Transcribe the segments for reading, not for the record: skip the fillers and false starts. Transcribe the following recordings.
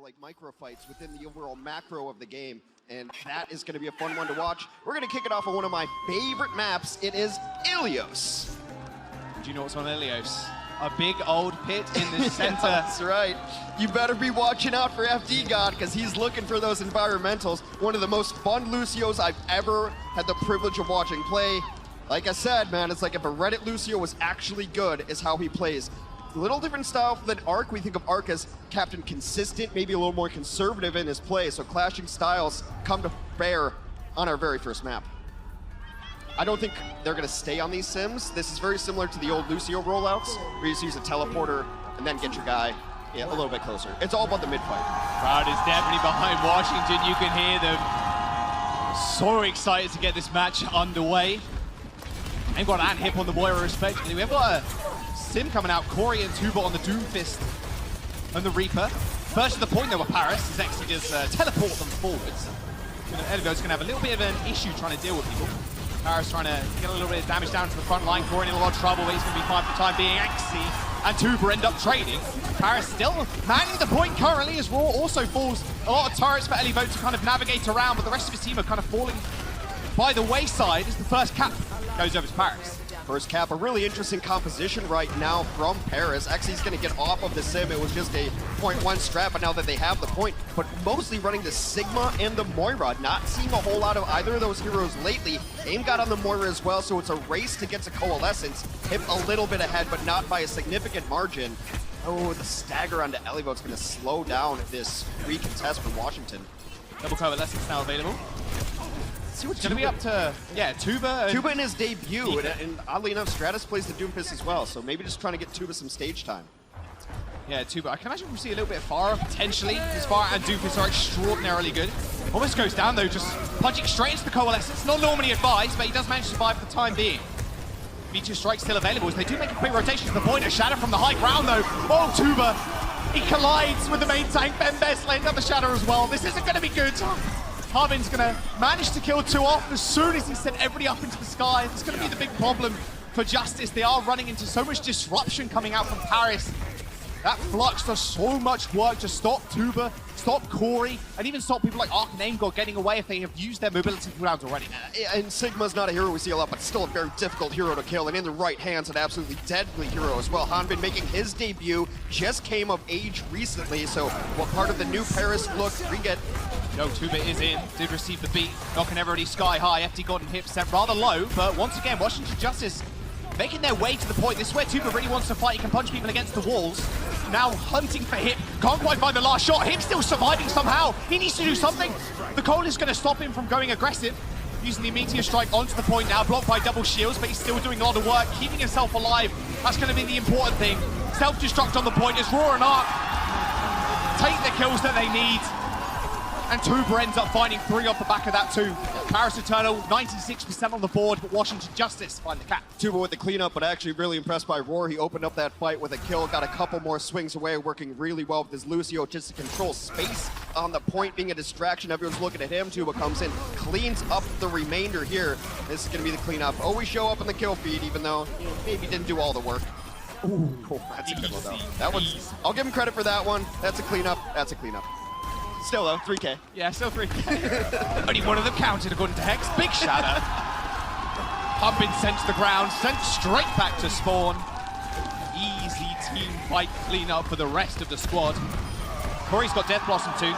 like micro fights within the overall macro of the game, and that is going to be a fun one to watch. We're going to kick it off on one of my favorite maps. It is Ilios. Do you know what's on Ilios? A big old pit in the center. That's right. You better be watching out for FD God, because he's looking for those environmentals. One of the most fun Lucios I've ever had the privilege of watching play. Like I said, man, it's like if a Reddit Lucio was actually good, is how he plays. A little different style than Arc. We think of Arc as Captain Consistent, maybe a little more conservative in his play, so clashing styles come to bear on our very first map. I don't think they're going to stay on these sims. This is very similar to the old Lucio rollouts, where you just use a teleporter and then get your guy a little bit closer. It's all about the mid-fight. Crowd is definitely behind Washington. You can hear them so excited to get this match underway. They've got an hip on the Moira respectively. We've got a sim coming out, Corey and Tuba on the Doomfist and the Reaper. First to the point though with Paris is actually just teleport them forwards. Elliot's going to have a little bit of an issue trying to deal with people. Paris trying to get a little bit of damage down to the front line. Corey in a lot of trouble, but he's going to be fine for the time being. Axie and Tuba end up trading. Paris still manning the point currently as Raw also falls a lot of turrets for Elliot to kind of navigate around, but the rest of his team are kind of falling by the wayside as the first cap goes over to Paris. First cap, a really interesting composition right now from Paris. Axie's going to get off of the sim. It was just a 0.1 strat, but now that they have the point, but mostly running the Sigma and the Moira. Not seeing a whole lot of either of those heroes lately. Aim got on the Moira as well, so it's a race to get to Coalescence. Hip a little bit ahead, but not by a significant margin. Oh, the stagger onto Elliot's going to slow down this recontest for Washington. Double Coalescence now available. See what's going to be up to, Tuba. Tuba in his debut, and oddly enough, Stratus plays the Doomfist as well, so maybe just trying to get Tuba some stage time. Yeah, Tuba, I can imagine we'll see a little bit far, potentially. His Fire and Doomfist are extraordinarily good. Almost goes down though, just punching straight into the Coalescence. Not normally advised, but he does manage to survive for the time being. V2 Strike still available, as they do make a quick rotation to the point. A Shadow from the high ground though. Oh, Tuba, he collides with the main tank. Ben Best laying down the Shadow as well. This isn't going to be good. Harbin's going to manage to kill two off as soon as he sent everybody up into the sky. It's going to be the big problem for Justice. They are running into so much disruption coming out from Paris. That Flux does so much work to stop Tuba, stop Corey, and even stop people like Arc and Aim God getting away if they have used their mobility cooldowns already. And Sigma's not a hero we see a lot, but still a very difficult hero to kill, and in the right hands, an absolutely deadly hero as well. Hanbin making his debut, just came of age recently, so what part of the new Paris look we get? No, Tuba is in, did receive the beat, knocking everybody sky high. FD God and Hip set rather low, but once again, Washington Justice making their way to the point. This is where Tuba really wants to fight. He can punch people against the walls. Now hunting for Hip, can't quite find the last shot. Hip still surviving somehow. He needs to do something. The cold is going to stop him from going aggressive. Using the Meteor Strike onto the point now, blocked by double shields, but he's still doing a lot of work, keeping himself alive. That's going to be the important thing. Self-destruct on the point as Raw and Arc take the kills that they need. And Tuba ends up finding 3 off the back of that too. Paris Eternal, 96% on the board, but Washington Justice find the cap. Tuba with the cleanup, but actually really impressed by Roar. He opened up that fight with a kill, got a couple more swings away, working really well with his Lucio just to control space on the point, being a distraction. Everyone's looking at him. Tuba comes in, cleans up the remainder here. This is going to be the cleanup. Always show up in the kill feed, even though maybe didn't do all the work. Ooh, cool. That's a good one though. That one's, I'll give him credit for that one. That's a cleanup. That's a cleanup. Still though, 3K. Yeah, still 3K. Only one of them counted according to Hex. Big Shadow. Humping sent to the ground, sent straight back to spawn. Easy team fight cleanup for the rest of the squad. Corey's got Death Blossom too.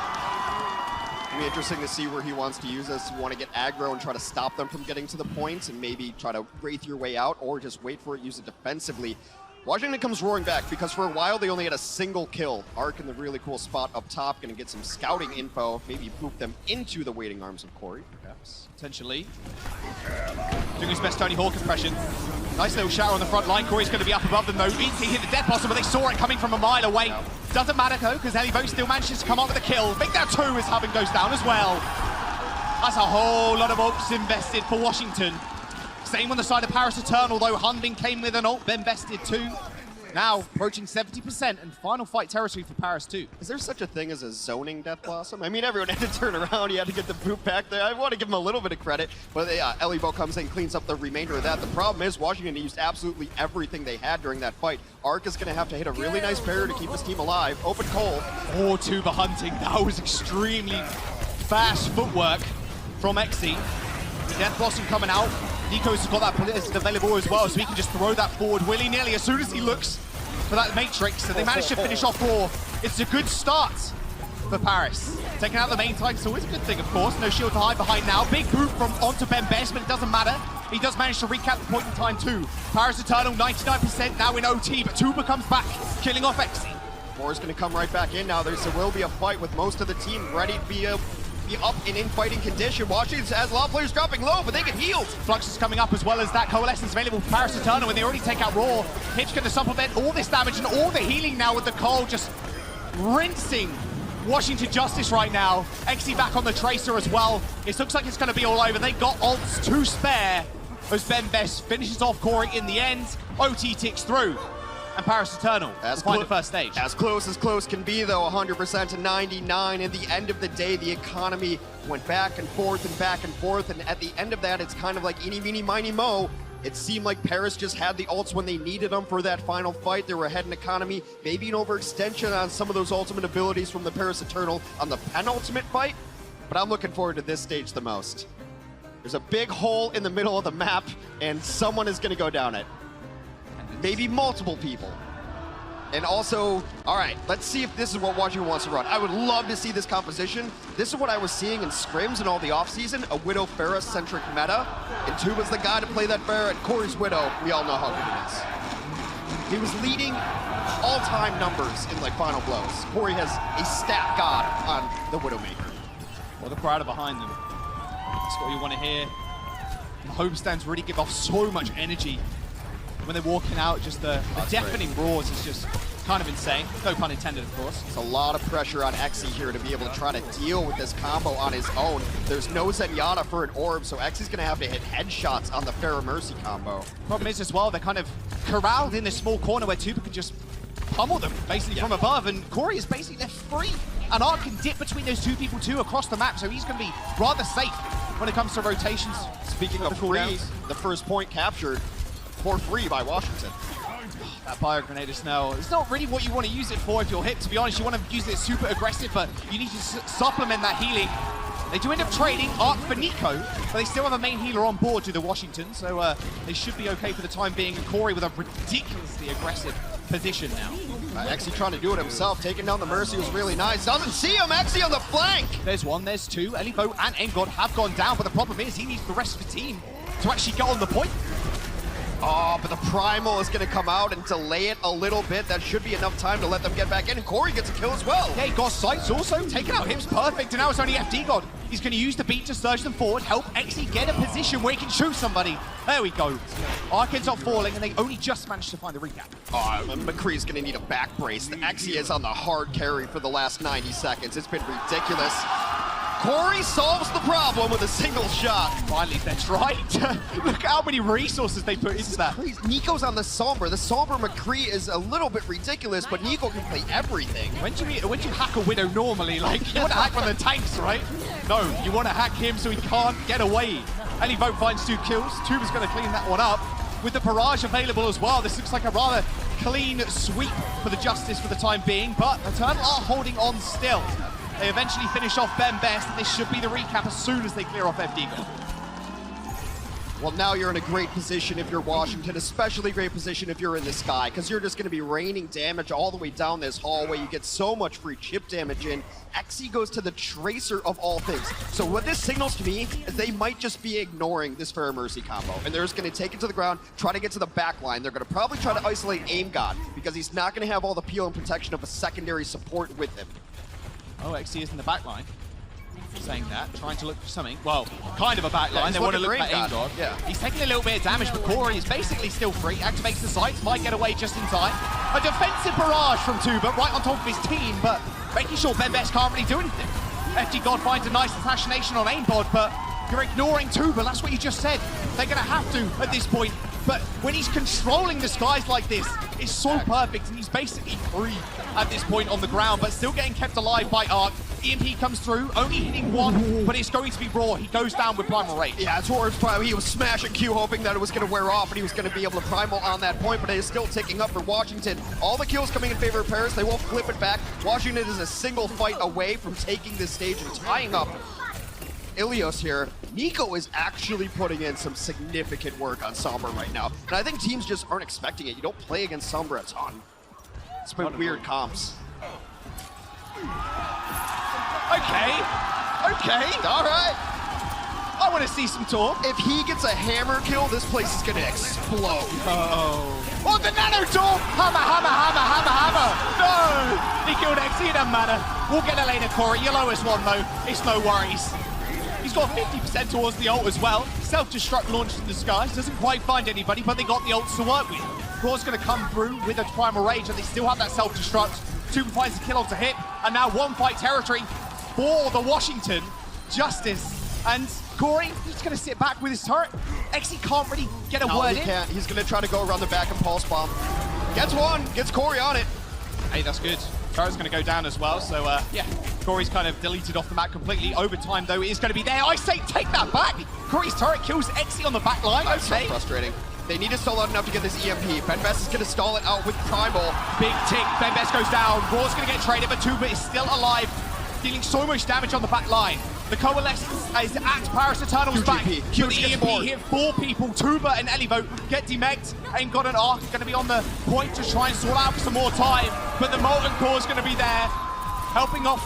It'll be interesting to see where he wants to use this. You want to get aggro and try to stop them from getting to the points and maybe try to wraith your way out, or just wait for it, use it defensively. Washington comes roaring back because for a while they only had a single kill. Arc in the really cool spot up top, going to get some scouting info, maybe poop them into the waiting arms of Corey, perhaps. Potentially. Doing his best Tony Hawk impression. Nice little shower on the front line. Corey's going to be up above them though. He hit the death blossom, but they saw it coming from a mile away. No. Doesn't matter though, because Elliot still manages to come up with a kill. Big Down 2 as Hubin goes down as well. That's a whole lot of ults invested for Washington. Same on the side of Paris Eternal though. Hunbin came with an ult, then invested too. Now approaching 70% and final fight territory for Paris too. Is there such a thing as a zoning Death Blossom? I mean, everyone had to turn around. You had to get the boot back there. I want to give him a little bit of credit, but Libero comes in, cleans up the remainder of that. The problem is Washington used absolutely everything they had during that fight. Arc is going to have to hit a really nice barrier to keep his team alive. Open cold. Oh, Tuba hunting. That was extremely fast footwork from Exi. Death Blossom coming out. Nico's got that position available as well, so he can just throw that forward willy-nilly as soon as he looks for that Matrix, and they managed to finish off Raw. It's a good start for Paris. Taking out the main tank is always a good thing, of course. No shield to hide behind now. Big boot from onto Ben Best, but it doesn't matter. He does manage to recap the point in time too. Paris Eternal, 99% now in OT, but Tuba comes back, killing off Exi. Moore's going to come right back in now. There will be a fight with most of the team ready to be up and in fighting condition. Washington has a lot of players dropping low, but they get healed. Flux is coming up as well as that Coalescence available for Paris Eternal, and they already take out Raw. Hitch going to supplement all this damage and all the healing now with the Cole just rinsing Washington Justice right now. Exi back on the Tracer as well. It looks like it's going to be all over. They got ults to spare as Ben Best finishes off Corey in the end. OT ticks through. And Paris Eternal to find the first stage. As close can be, though, 100% to 99. At the end of the day, the economy went back and forth, and at the end of that, it's kind of like eeny, meeny, miny, mo. It seemed like Paris just had the ults when they needed them for that final fight. They were ahead in economy, maybe an overextension on some of those ultimate abilities from the Paris Eternal on the penultimate fight, but I'm looking forward to this stage the most. There's a big hole in the middle of the map, and someone is going to go down it. Maybe multiple people. And also, all right, let's see if this is what Washington wants to run. I would love to see this composition. This is what I was seeing in scrims and all the offseason, a Widow Pharah-centric meta. And Tuba's the guy to play that Pharah, and Corey's Widow, we all know how good it is. He was leading all-time numbers in like final blows. Corey has a stat god on the Widowmaker. Well, the crowd are behind them. That's what you want to hear. The homestands really give off so much energy when they're walking out. Just the deafening roars is just kind of insane. No pun intended, of course. It's a lot of pressure on Exi here to be able to try to deal with this combo on his own. There's no Zenyatta for an orb, so Exi's going to have to hit headshots on the Pharah Mercy combo. Problem is as well, they're kind of corralled in this small corner where Tuba can just pummel them basically from above, and Corey is basically left free. And Arc can dip between those two people too across the map, so he's going to be rather safe when it comes to rotations. Speaking of free, the first point captured for free by Washington. That Bio Grenade is now, it's not really what you want to use it for if you're hit, to be honest. You want to use it super aggressive, but you need to supplement that healing. They do end up trading Arc for Nico, but they still have a main healer on board to the Washington, so they should be okay for the time being. And Corey with a ridiculously aggressive position now. Exi trying to do it himself, taking down the Mercy was really nice. Doesn't see him, Exi on the flank! There's one, there's two. Libero and Engod have gone down, but the problem is he needs the rest of the team to actually get on the point. Oh, but the Primal is going to come out and delay it a little bit. That should be enough time to let them get back in, and Corey gets a kill as well. Yeah, he got sights also, taking out Hips perfect, and now it's only FD God. He's going to use the beat to surge them forward, help Exi get a position where he can shoot somebody. There we go. Arc ends up falling, and they only just managed to find the recap. Oh, McCree's going to need a back brace. The Exi is on the hard carry for the last 90 seconds. It's been ridiculous. Corey solves the problem with a single shot. Finally, that's right. Look how many resources they put into that. Nico's on the Sombra. The Sombra McCree is a little bit ridiculous, but Nico can play everything. When do you hack a Widow normally? Like, you want to hack one of the tanks, right? No, you want to hack him so he can't get away. Libero finds 2 kills. Tuba's going to clean that one up. With the barrage available as well, this looks like a rather clean sweep for the Justice for the time being, but Eternal are holding on still. They eventually finish off Ben Best, and this should be the recap as soon as they clear off FD. Well, now you're in a great position if you're Washington, especially great position if you're in the sky, because you're just going to be raining damage all the way down this hallway. You get so much free chip damage in. Exi goes to the Tracer of all things. So what this signals to me is they might just be ignoring this Pharah Mercy combo, and they're just going to take it to the ground, try to get to the back line. They're going to probably try to isolate Aim God, because he's not going to have all the peel and protection of a secondary support with him. Oh, Exi is in the back line. Saying that, trying to look for something. Well, kind of a back line. Yeah, they want to look at Aim God. Yeah. He's taking a little bit of damage, but Corey is basically still free. Activates the sights, might get away just in time. A defensive barrage from Tuba right on top of his team, but making sure Ben Best can't really do anything. FD God finds a nice assassination on Aimbot, but you're ignoring Tuba. That's what you just said. They're going to have to, at this point, But when he's controlling the skies like this, it's so perfect, and he's basically free at this point on the ground, but still getting kept alive by Arc. EMP comes through, only hitting one, but it's going to be Raw. He goes down with Primal Rage. Yeah, towards Primal. He was smashing Q, hoping that it was going to wear off and he was going to be able to Primal on that point, but it is still ticking up for Washington. All the kills coming in favor of Paris. They won't flip it back. Washington is a single fight away from taking this stage and tying up Ilios here. Nico is actually putting in some significant work on Sombra right now. And I think teams just aren't expecting it. You don't play against Sombra a ton. It's been weird comps. Okay, all right. I want to see some talk. If he gets a hammer kill, this place is gonna explode. Oh, the Nano Door! Hammer! No! He killed X, it doesn't matter. We'll get a later, Corey. You'll owe us one, though. It's no worries. He's got 50% towards the ult as well. Self-destruct launched in the skies. Doesn't quite find anybody, but they got the ults to work with. Raw's gonna come through with a Primal Rage, and they still have that self-destruct. Tuba finds a kill onto hit, and now one fight territory for the Washington Justice. And Corey, he's gonna sit back with his turret. Exy can't really get a word in. Can't. He's gonna try to go around the back and pulse bomb. Gets one, gets Corey on it. Hey, that's good. Turret's gonna go down as well, so yeah. Corey's kind of deleted off the map completely. Overtime, though, it is gonna be there. I say take that back. Corey's turret kills Exy on the back line. That's so frustrating. They need to stall out enough to get this EMP. Benbest is gonna stall it out with Primal. Big tick, Benbest goes down. Raw's gonna get traded, but Tuba is still alive, dealing so much damage on the back line. The Coalescence is at Paris Eternal's back. Huge the EMP hit 4 people. Tuba and Elivo get demegged. Ain't got an Arc, gonna be on the point to try and sort out for some more time. But the Molten Core is gonna be there, helping off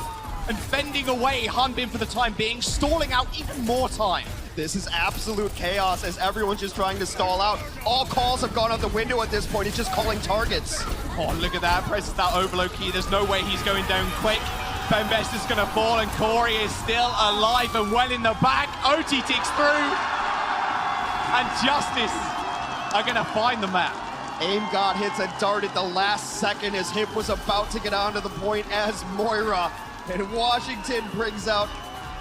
and fending away Hanbin for the time being, stalling out even more time. This is absolute chaos as everyone's just trying to stall out. All calls have gone out the window at this point. He's just calling targets. Oh, look at that. Presses that overload key. There's no way he's going down quick. Benbest is going to fall, and Corey is still alive and well in the back. OT ticks through, and Justice are going to find the map. Aim God hits a dart at the last second as Hip was about to get onto the point as Moira. And Washington brings out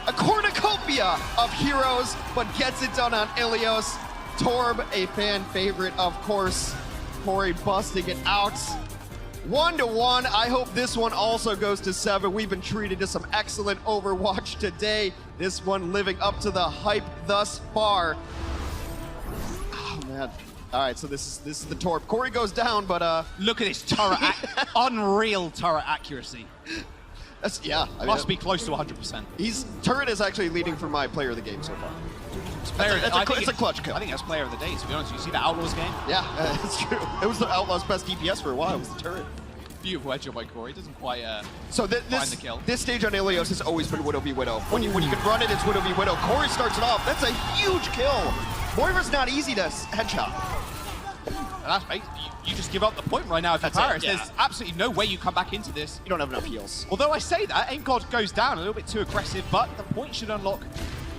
a cornucopia of heroes, but gets it done on Ilios. Torb, a fan favorite, of course. Corey busting it out. 1-1. I hope this one also goes to 7. We've been treated to some excellent Overwatch today. This one living up to the hype thus far. Oh, man. All right, so this is the Torb. Corey goes down, but look at this turret, unreal turret accuracy. That's, yeah. I mean, must be close to 100%. Turret is actually leading for my player of the game so far. It's a clutch kill. I think that's player of the day, to be honest. You see the Outlaws game? Yeah, it's true. It was the Outlaws' best DPS for a while. It was the turret. Beautiful headshot by Corey. Doesn't quite so find the kill. This stage on Ilios has always been Widow v Widow. When you can run it, it's Widow v Widow. Corey starts it off. That's a huge kill. Moira's not easy to headshot. And that's basically, you just give up the point right now if you're Paris. Yeah. There's absolutely no way you come back into this. You don't have enough heals. Although I say that, Aim God goes down a little bit too aggressive, but the point should unlock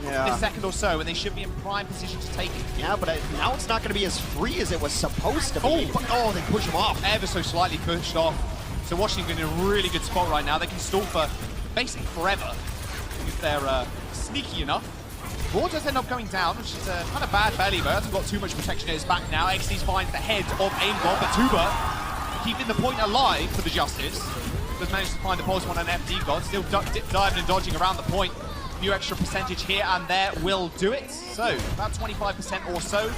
in a second or so, and they should be in prime position to take it. Yeah, but now it's not going to be as free as it was supposed to be. Oh, they push him off. Ever so slightly pushed off. So Washington in a really good spot right now. They can stall for basically forever if they're sneaky enough. Raw does end up going down, which is kind of bad for Elivo. Hasn't got too much protection at his back now. Xyz finds the head of Aim God, but Tuba keeping the point alive for the Justice. Does manage to find the pulse one on FD God. Still diving and dodging around the point. A few extra percentage here and there will do it. So, about 25% or so.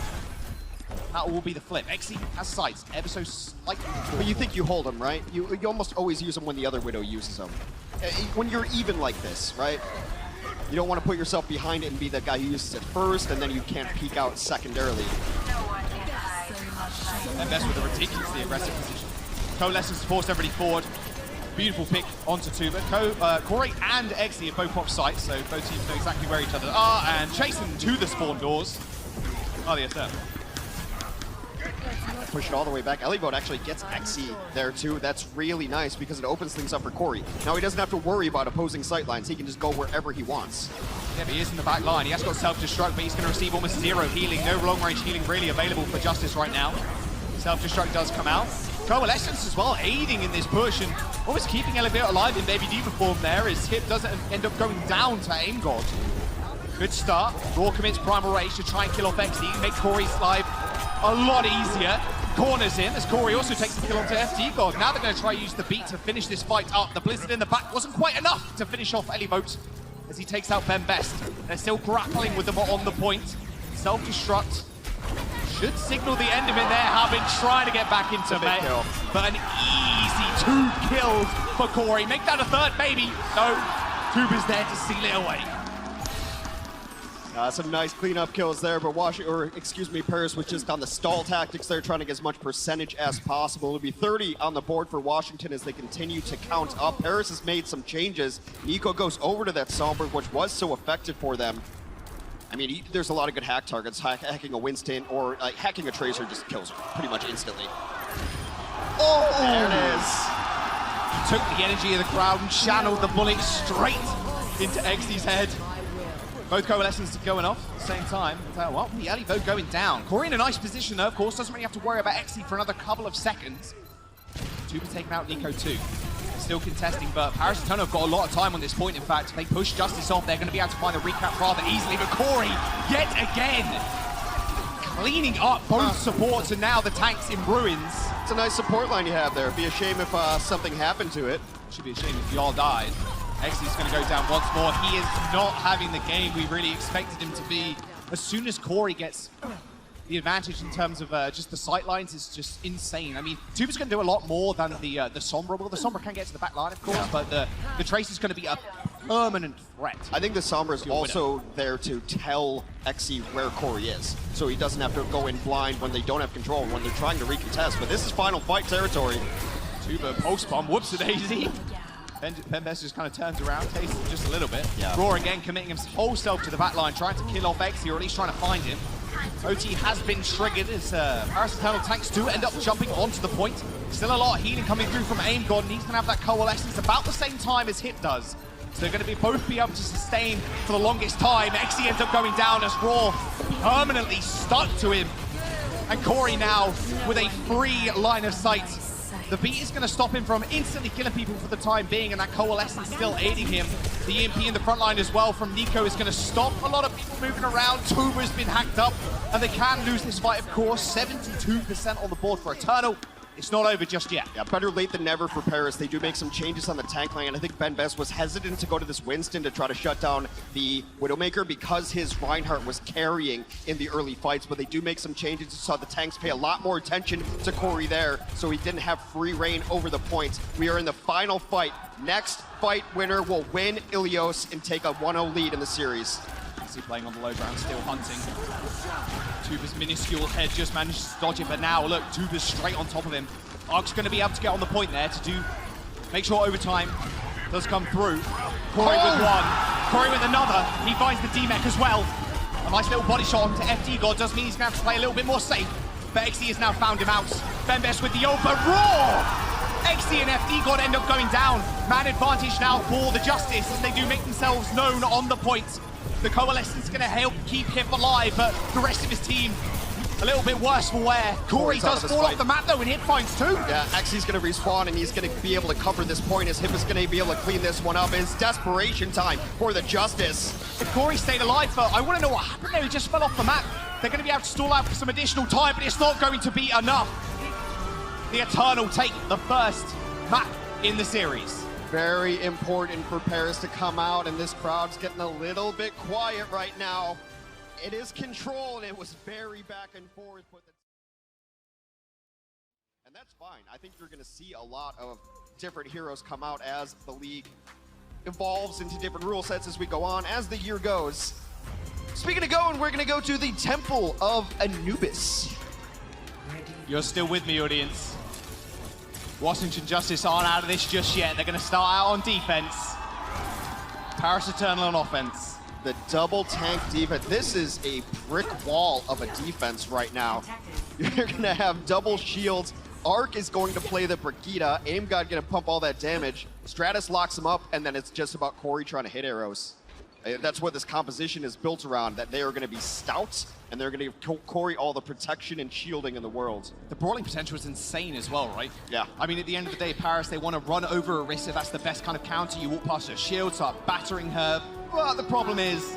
That will be the flip. Xyz has sights, ever so slightly. But you think you hold him, right? You almost always use him when the other Widow uses him. When you're even like this, right? You don't want to put yourself behind it and be the guy who uses it first, and then you can't peek out secondarily. And best with a ridiculously aggressive position. Coalescence forced everybody forward. Beautiful pick onto Tuba. Corey and Xyz have both popped sights, so both teams know exactly where each other are, and chasing to the spawn doors. Oh, yes, sir. Push it all the way back. Elibot actually gets Xyz there too. That's really nice because it opens things up for Corey. Now he doesn't have to worry about opposing sightlines. He can just go wherever he wants. Yeah, but he is in the back line. He has got self-destruct, but he's going to receive almost 0 healing. No long-range healing really available for Justice right now. Self-destruct does come out. Coalescence as well, aiding in this push and almost keeping Elibot alive in Baby Diva form there as Hip doesn't end up going down to Aim God. Good start. Raw commits Primal Rage to try and kill off Xyz, make Corey live a lot easier. Corners in as Corey also takes the kill onto FD God. Now they're going to try to use the beat to finish this fight up. The Blizzard in the back wasn't quite enough to finish off Elivote as he takes out Ben Best. They're still grappling with them on the point. Self-destruct should signal the end of it there. Have been trying to get back into Mayhem, but an easy 2 kills for Corey. Make that a third, maybe. No, Tuba's there to seal it away. Some nice cleanup kills there, but Paris was just on the stall tactics there, trying to get as much percentage as possible. It'll be 30 on the board for Washington as they continue to count up. Paris has made some changes. Nico goes over to that Sombra, which was so effective for them. I mean, there's a lot of good hack targets. Hacking a Winston or hacking a Tracer just kills her pretty much instantly. Oh, there it is. Took the energy of the crowd and channeled the bullet straight into XD's head. Both coalescents going off at the same time. Well, the Elivote going down. Corey in a nice position though, of course. Doesn't really have to worry about XD for another couple of seconds. Tuba taking out Nico too. Still contesting, but Paris Eternal have got a lot of time on this point. In fact, if they push Justice off, they're going to be able to find the recap rather easily. But Corey, yet again, cleaning up both supports and now the tanks in ruins. It's a nice support line you have there. It'd be a shame if something happened to it. Should be a shame if y'all died. XD's going to go down once more. He is not having the game we really expected him to be. As soon as Corey gets the advantage in terms of just the sight lines is just insane. I mean, Tuba's going to do a lot more than the Sombra. Well, the Sombra can get to the back line, of course, but the Tracer's going to be a permanent threat. I think the Sombra is also there to tell XC where Corey is, so he doesn't have to go in blind when they don't have control, when they're trying to recontest. But this is final fight territory. Tuba post-bomb, whoops-a-daisy. Ben Best just kind of turns around, tastes it just a little bit. Yeah. Raw again, committing his whole self to the back line, trying to kill off XC, or at least trying to find him. OT has been triggered as Paris Eternal tanks do end up jumping onto the point. Still a lot of healing coming through from Aim God, and he's going to have that coalescence about the same time as Hit does. So they're going to both be able to sustain for the longest time. XC ends up going down as Raw permanently stuck to him. And Corey now with a free line of sight. The beat is going to stop him from instantly killing people for the time being, and that coalescence still aiding him. The EMP in the front line as well from Nico is going to stop a lot of people moving around. Tuba's been hacked up, and they can lose this fight, of course. 72% on the board for Eternal. It's not over just yet. Yeah, better late than never for Paris. They do make some changes on the tank lane. I think Ben Best was hesitant to go to this Winston to try to shut down the Widowmaker because his Reinhardt was carrying in the early fights, but they do make some changes. You saw the tanks pay a lot more attention to Corey there, so he didn't have free reign over the points. We are in the final fight. Next fight winner will win Ilios and take a 1-0 lead in the series. Playing on the low ground, still hunting. Tuba's minuscule head just manages to dodge it, but now look, Tuba's straight on top of him. Ark's going to be able to get on the point there to make sure overtime does come through. Corey with one, Corey with another. He finds the D-Mech as well. A nice little body shot onto FD God does mean he's going to have to play a little bit more safe, but XD has now found him out. Ben Best with the ult, but Raw! XD and FD God end up going down. Man advantage now for the Justice as they do make themselves known on the point. The Coalescence is going to help keep him alive, but the rest of his team a little bit worse for wear. Corey does fall off the map though, and Hip finds too. Yeah, Xy's going to respawn, and he's going to be able to cover this point as Hip is going to be able to clean this one up. It's desperation time for the Justice. If Corey stayed alive, though, I want to know what happened there. He just fell off the map. They're going to be able to stall out for some additional time, but it's not going to be enough. The Eternal take the first map in the series. Very important for Paris to come out, and this crowd's getting a little bit quiet right now. It is Control, and it was very back and forth. And that's fine. I think you're going to see a lot of different heroes come out as the league evolves into different rule sets as we go on, as the year goes. Speaking of going, we're going to go to the Temple of Anubis. You're still with me, audience. Washington Justice aren't out of this just yet. They're going to start out on defense. Paris Eternal on offense. The double tank defense. This is a brick wall of a defense right now. You're going to have double shields. Arc is going to play the Brigida. Aim God going to pump all that damage. Stratus locks him up, and then it's just about Corey trying to hit arrows. That's what this composition is built around, that they are going to be stout, and they're going to give Corey all the protection and shielding in the world. The brawling potential is insane as well, right? Yeah. I mean, at the end of the day, Paris, they want to run over Orisa. That's the best kind of counter. You walk past her shield, start battering her. But the problem is,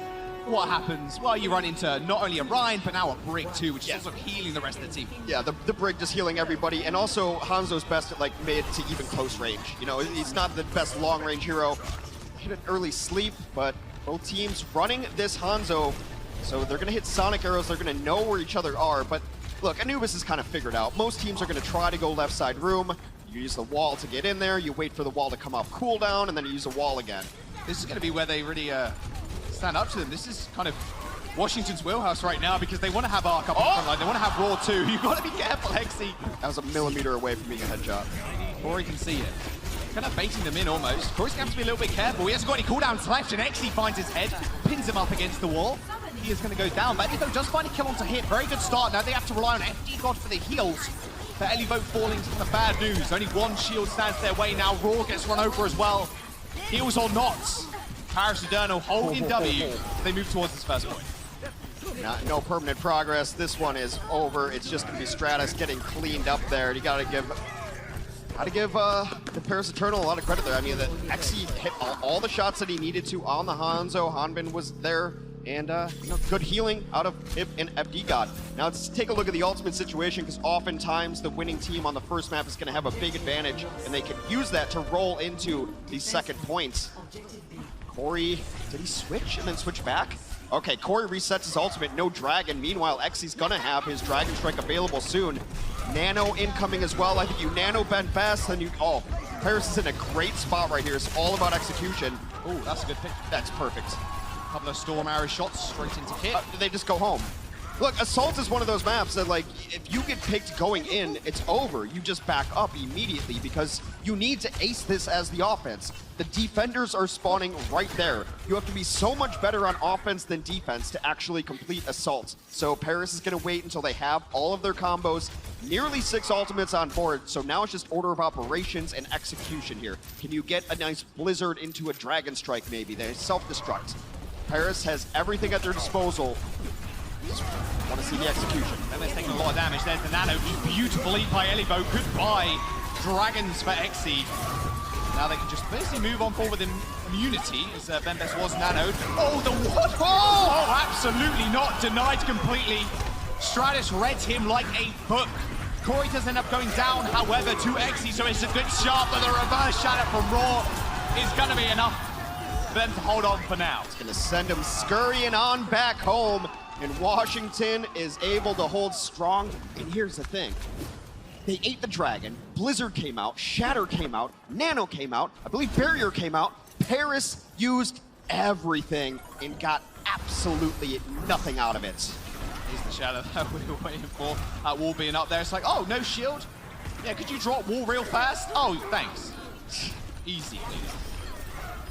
what happens? Well, you run into not only a Ryan, but now a Brig too, which is also healing the rest of the team. Yeah, the Brig just healing everybody, and also Hangzhou's best at like mid to even close range. You know, he's not the best long range hero. Hit an early sleep, but both teams running this Hangzhou, so they're gonna hit Sonic arrows, they're gonna know where each other are, but look, Anubis is kind of figured out. Most teams are gonna try to go left side room, you use the wall to get in there, you wait for the wall to come off cooldown, and then you use the wall again. This is gonna be where they really stand up to them. This is kind of Washington's wheelhouse right now because they want to have Arc up on the front line, they want to have Raw too. You've got to be careful, Hexy. That was a millimeter away from being a headshot. Corey can see it. Kind of baiting them in almost. Corey's going to have to be a little bit careful. He hasn't got any cooldowns left, and Exy finds his head, pins him up against the wall. He is going to go down, but Ellie does find a kill onto hit. Very good start. Now they have to rely on FD God for the heals. But Ellie falling to the bad news. Only one shield stands their way now. Raw gets run over as well. Heals or not. Paris Eternal holding W. They move towards this first point. No permanent progress. This one is over. It's just going to be Stratus getting cleaned up there. You got to give the Paris Eternal a lot of credit there. I mean, Exy hit all the shots that he needed to on the Hangzhou. Hanbin was there, and you know, good healing out of Pip and FD God. Now let's take a look at the ultimate situation, because oftentimes the winning team on the first map is going to have a big advantage, and they can use that to roll into the second points. Corey, did he switch and then switch back? Okay, Corey resets his ultimate, no Dragon. Meanwhile, Exy's gonna have his Dragon Strike available soon. Nano incoming as well. I think you Nano bend fast, then you, oh, Paris is in a great spot right here. It's all about execution. Oh, that's a good pick. That's perfect. A couple of Storm Arrow shots straight into Kit. They just go home. Look, Assault is one of those maps that, like, if you get picked going in, it's over. You just back up immediately because you need to ace this as the offense. The defenders are spawning right there. You have to be so much better on offense than defense to actually complete Assault. So Paris is going to wait until they have all of their combos, nearly 6 ultimates on board. So now it's just order of operations and execution here. Can you get a nice Blizzard into a Dragon Strike maybe? They self-destruct. Paris has everything at their disposal. Just want to see the execution. And they're taking a lot of damage. There's the Nano. Beautiful eat by Elibo. Goodbye, Dragons for Exy. Now they can just basically move on forward with immunity, as Bembes was nanoed. Oh, the what? Oh, absolutely not. Denied completely. Stratus read him like a book. Corey does end up going down, however, to Exy, so it's a good shot, but the reverse shatter from Raw is going to be enough for them to hold on for now. It's going to send him scurrying on back home. And Washington is able to hold strong. And here's the thing. They ate the Dragon. Blizzard came out. Shatter came out. Nano came out. I believe Barrier came out. Paris used everything and got absolutely nothing out of it. Here's the shadow that we were waiting for. That wall being up there. It's like, oh, no shield? Yeah, could you drop wall real fast? Oh, thanks. Easy.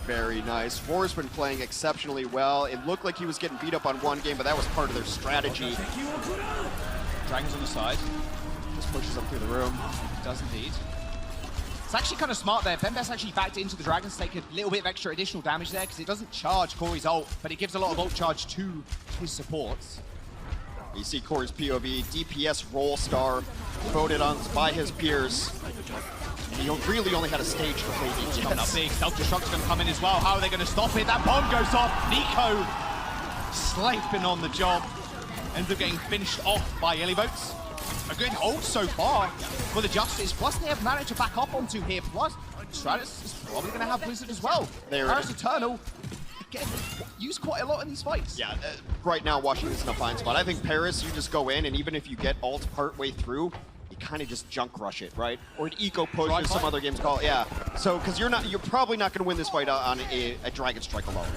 Very nice. Four's been playing exceptionally well. It looked like he was getting beat up on one game, but that was part of their strategy. Dragon's on the side. Just pushes up through the room. Does indeed. It's actually kind of smart there. Bembes actually backed into the Dragon to take a little bit of extra additional damage there because it doesn't charge Corey's ult, but it gives a lot of ult charge to his supports. You see Corey's POV, DPS roll star, voted on by his peers. And he really only had a stage to play DPS. Coming up big, Self-Destruct's going to come in as well. How are they going to stop it? That bomb goes off. Nico slaving on the job. Ends up getting finished off by Eliboats. A good ult so far for the Justice. Plus they have managed to back up onto here. Plus Stratus is probably going to have Blizzard as well. Paris Eternal, again, used quite a lot in these fights. Yeah, right now Washington's in a fine spot. I think Paris, you just go in, and even if you get ult part way through, you kind of just junk rush it, right? Or an eco push, as some other games call it. Yeah. So, because you're probably not going to win this fight on a Dragon Strike alone.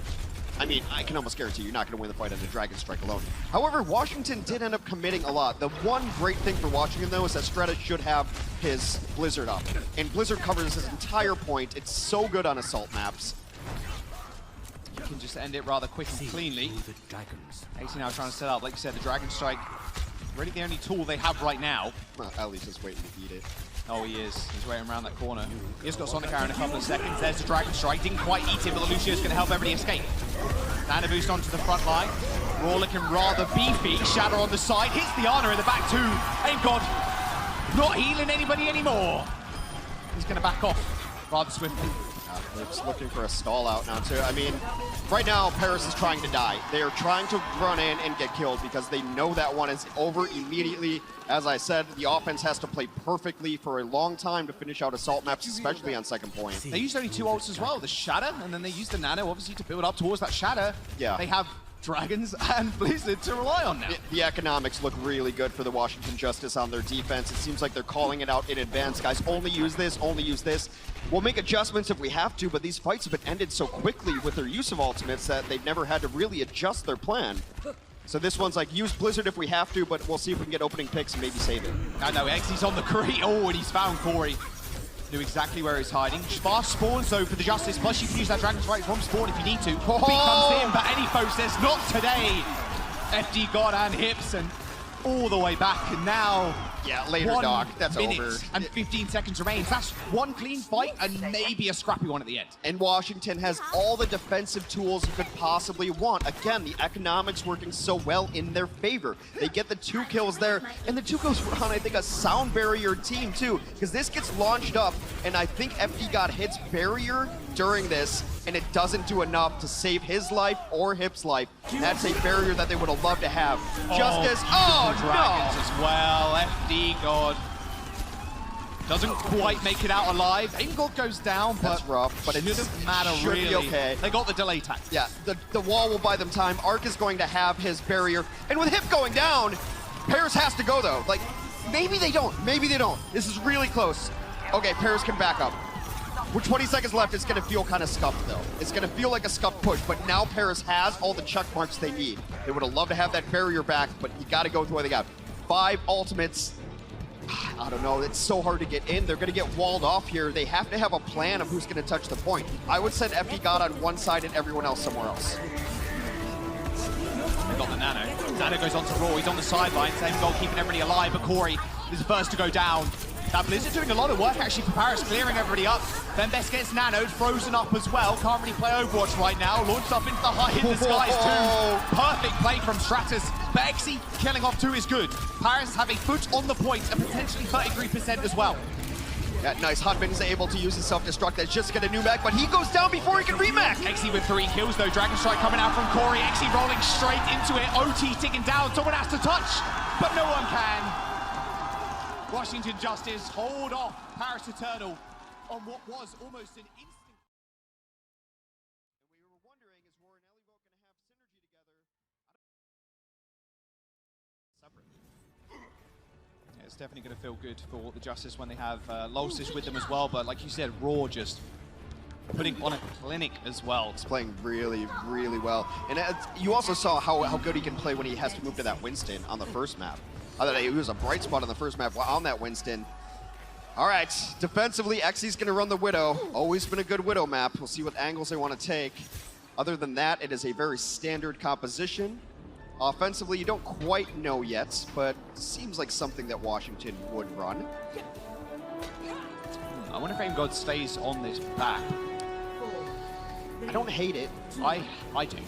I mean, I can almost guarantee you're not going to win the fight on a Dragon Strike alone. However, Washington did end up committing a lot. The one great thing for Washington, though, is that Stratus should have his Blizzard up. And Blizzard covers his entire point. It's so good on Assault maps. You can just end it rather quick and cleanly. Exy now trying to set up, like you said, the Dragon Strike. Really the only tool they have right now. Well, at least just waiting to eat it. Oh, he is. He's waiting around that corner. He's got Sonic Arrow in a couple of seconds. There's the Dragon Strike. Didn't quite eat it, but the Lucio's going to help everybody escape. Nano boost onto the front line. Raw looking rather beefy. Shadow on the side. Hits the Ana in the back too. Ain't God. Not healing anybody anymore. He's going to back off rather swiftly. They're just looking for a stall out now, too. I mean, right now, Paris is trying to die. They are trying to run in and get killed because they know that one is over immediately. As I said, the offense has to play perfectly for a long time to finish out assault maps, especially on second point. They used only 2 ults as well, the Shatter, and then they used the Nano, obviously, to build up towards that Shatter. Yeah. They have Dragons and Blizzard to rely on now. The economics look really good for the Washington Justice on their defense. It seems like they're calling it out in advance. Guys, only use this, only use this. We'll make adjustments if we have to, but these fights have been ended so quickly with their use of ultimates that they've never had to really adjust their plan. So this one's like, use Blizzard if we have to, but we'll see if we can get opening picks and maybe save it. I know, Xy's on the creep. Oh, and he's found Corey. Knew exactly where he's hiding. Fast spawns though for the Justice, plus you can use that Dragon's Right from spawn if you need to. Oh. Comes in, but any foe says not today. FD God and Hips, and all the way back, and now... Yeah, later, Doc. That's over. And 15 seconds remains. That's one clean fight and maybe a scrappy one at the end. And Washington has all the defensive tools you could possibly want. Again, the economics working so well in their favor. They get the 2 kills there, and the 2 kills were on, I think, a sound barrier team, too, because this gets launched up, and I think FD God hits barrier during this, and it doesn't do enough to save his life or Hip's life. That's a barrier that they would have loved to have. Justice, Dragons no! as well, FD God doesn't quite make it out alive. Aim God goes down, but that's rough, but it doesn't matter should really. Be okay. They got the delay tag. Yeah, the wall will buy them time. Arc is going to have his barrier, and with Hip going down, Paris has to go though. Like, maybe they don't, maybe they don't. This is really close. Okay, Paris can back up. With 20 seconds left, it's going to feel kind of scuffed, though. It's going to feel like a scuffed push, but now Paris has all the check marks they need. They would have loved to have that barrier back, but you got to go with what they got. 5 ultimates. I don't know. It's so hard to get in. They're going to get walled off here. They have to have a plan of who's going to touch the point. I would send FD God on one side and everyone else somewhere else. They got the Nano. Nano goes on to Raw. He's on the sideline. Same goal, keeping everybody alive, but Corey is the first to go down. That Blizzard doing a lot of work actually for Paris, clearing everybody up. Then Best gets nanoed, frozen up as well. Can't really play Overwatch right now. Launched up into the high in the skies too. Perfect play from Stratus. But Exy killing off 2 is good. Paris have a foot on the point and potentially 33% as well. Yeah, nice. Hotman is able to use his self-destruct. That's just going to numac, but he goes down before he can remac. Exy with 3 kills though. Dragon Strike coming out from Corey. Exy rolling straight into it. OT ticking down. Someone has to touch, but no one can. Washington Justice hold off Paris Eternal on what was almost an instant. And we were wondering, is Roar and Ellie going to have synergy together? Separate. Yeah, it's definitely going to feel good for the Justice when they have Logix with them as well, but like you said, Roar just putting on a clinic as well. He's playing really, really well. And you also saw how good he can play when he has to move to that Winston on the first map. I thought he was a bright spot on the first map on that Winston. All right, defensively, Xy's going to run the Widow. Always been a good Widow map. We'll see what angles they want to take. Other than that, it is a very standard composition. Offensively, you don't quite know yet, but seems like something that Washington would run. I wonder if Aim God stays on this back. I don't hate it. I do.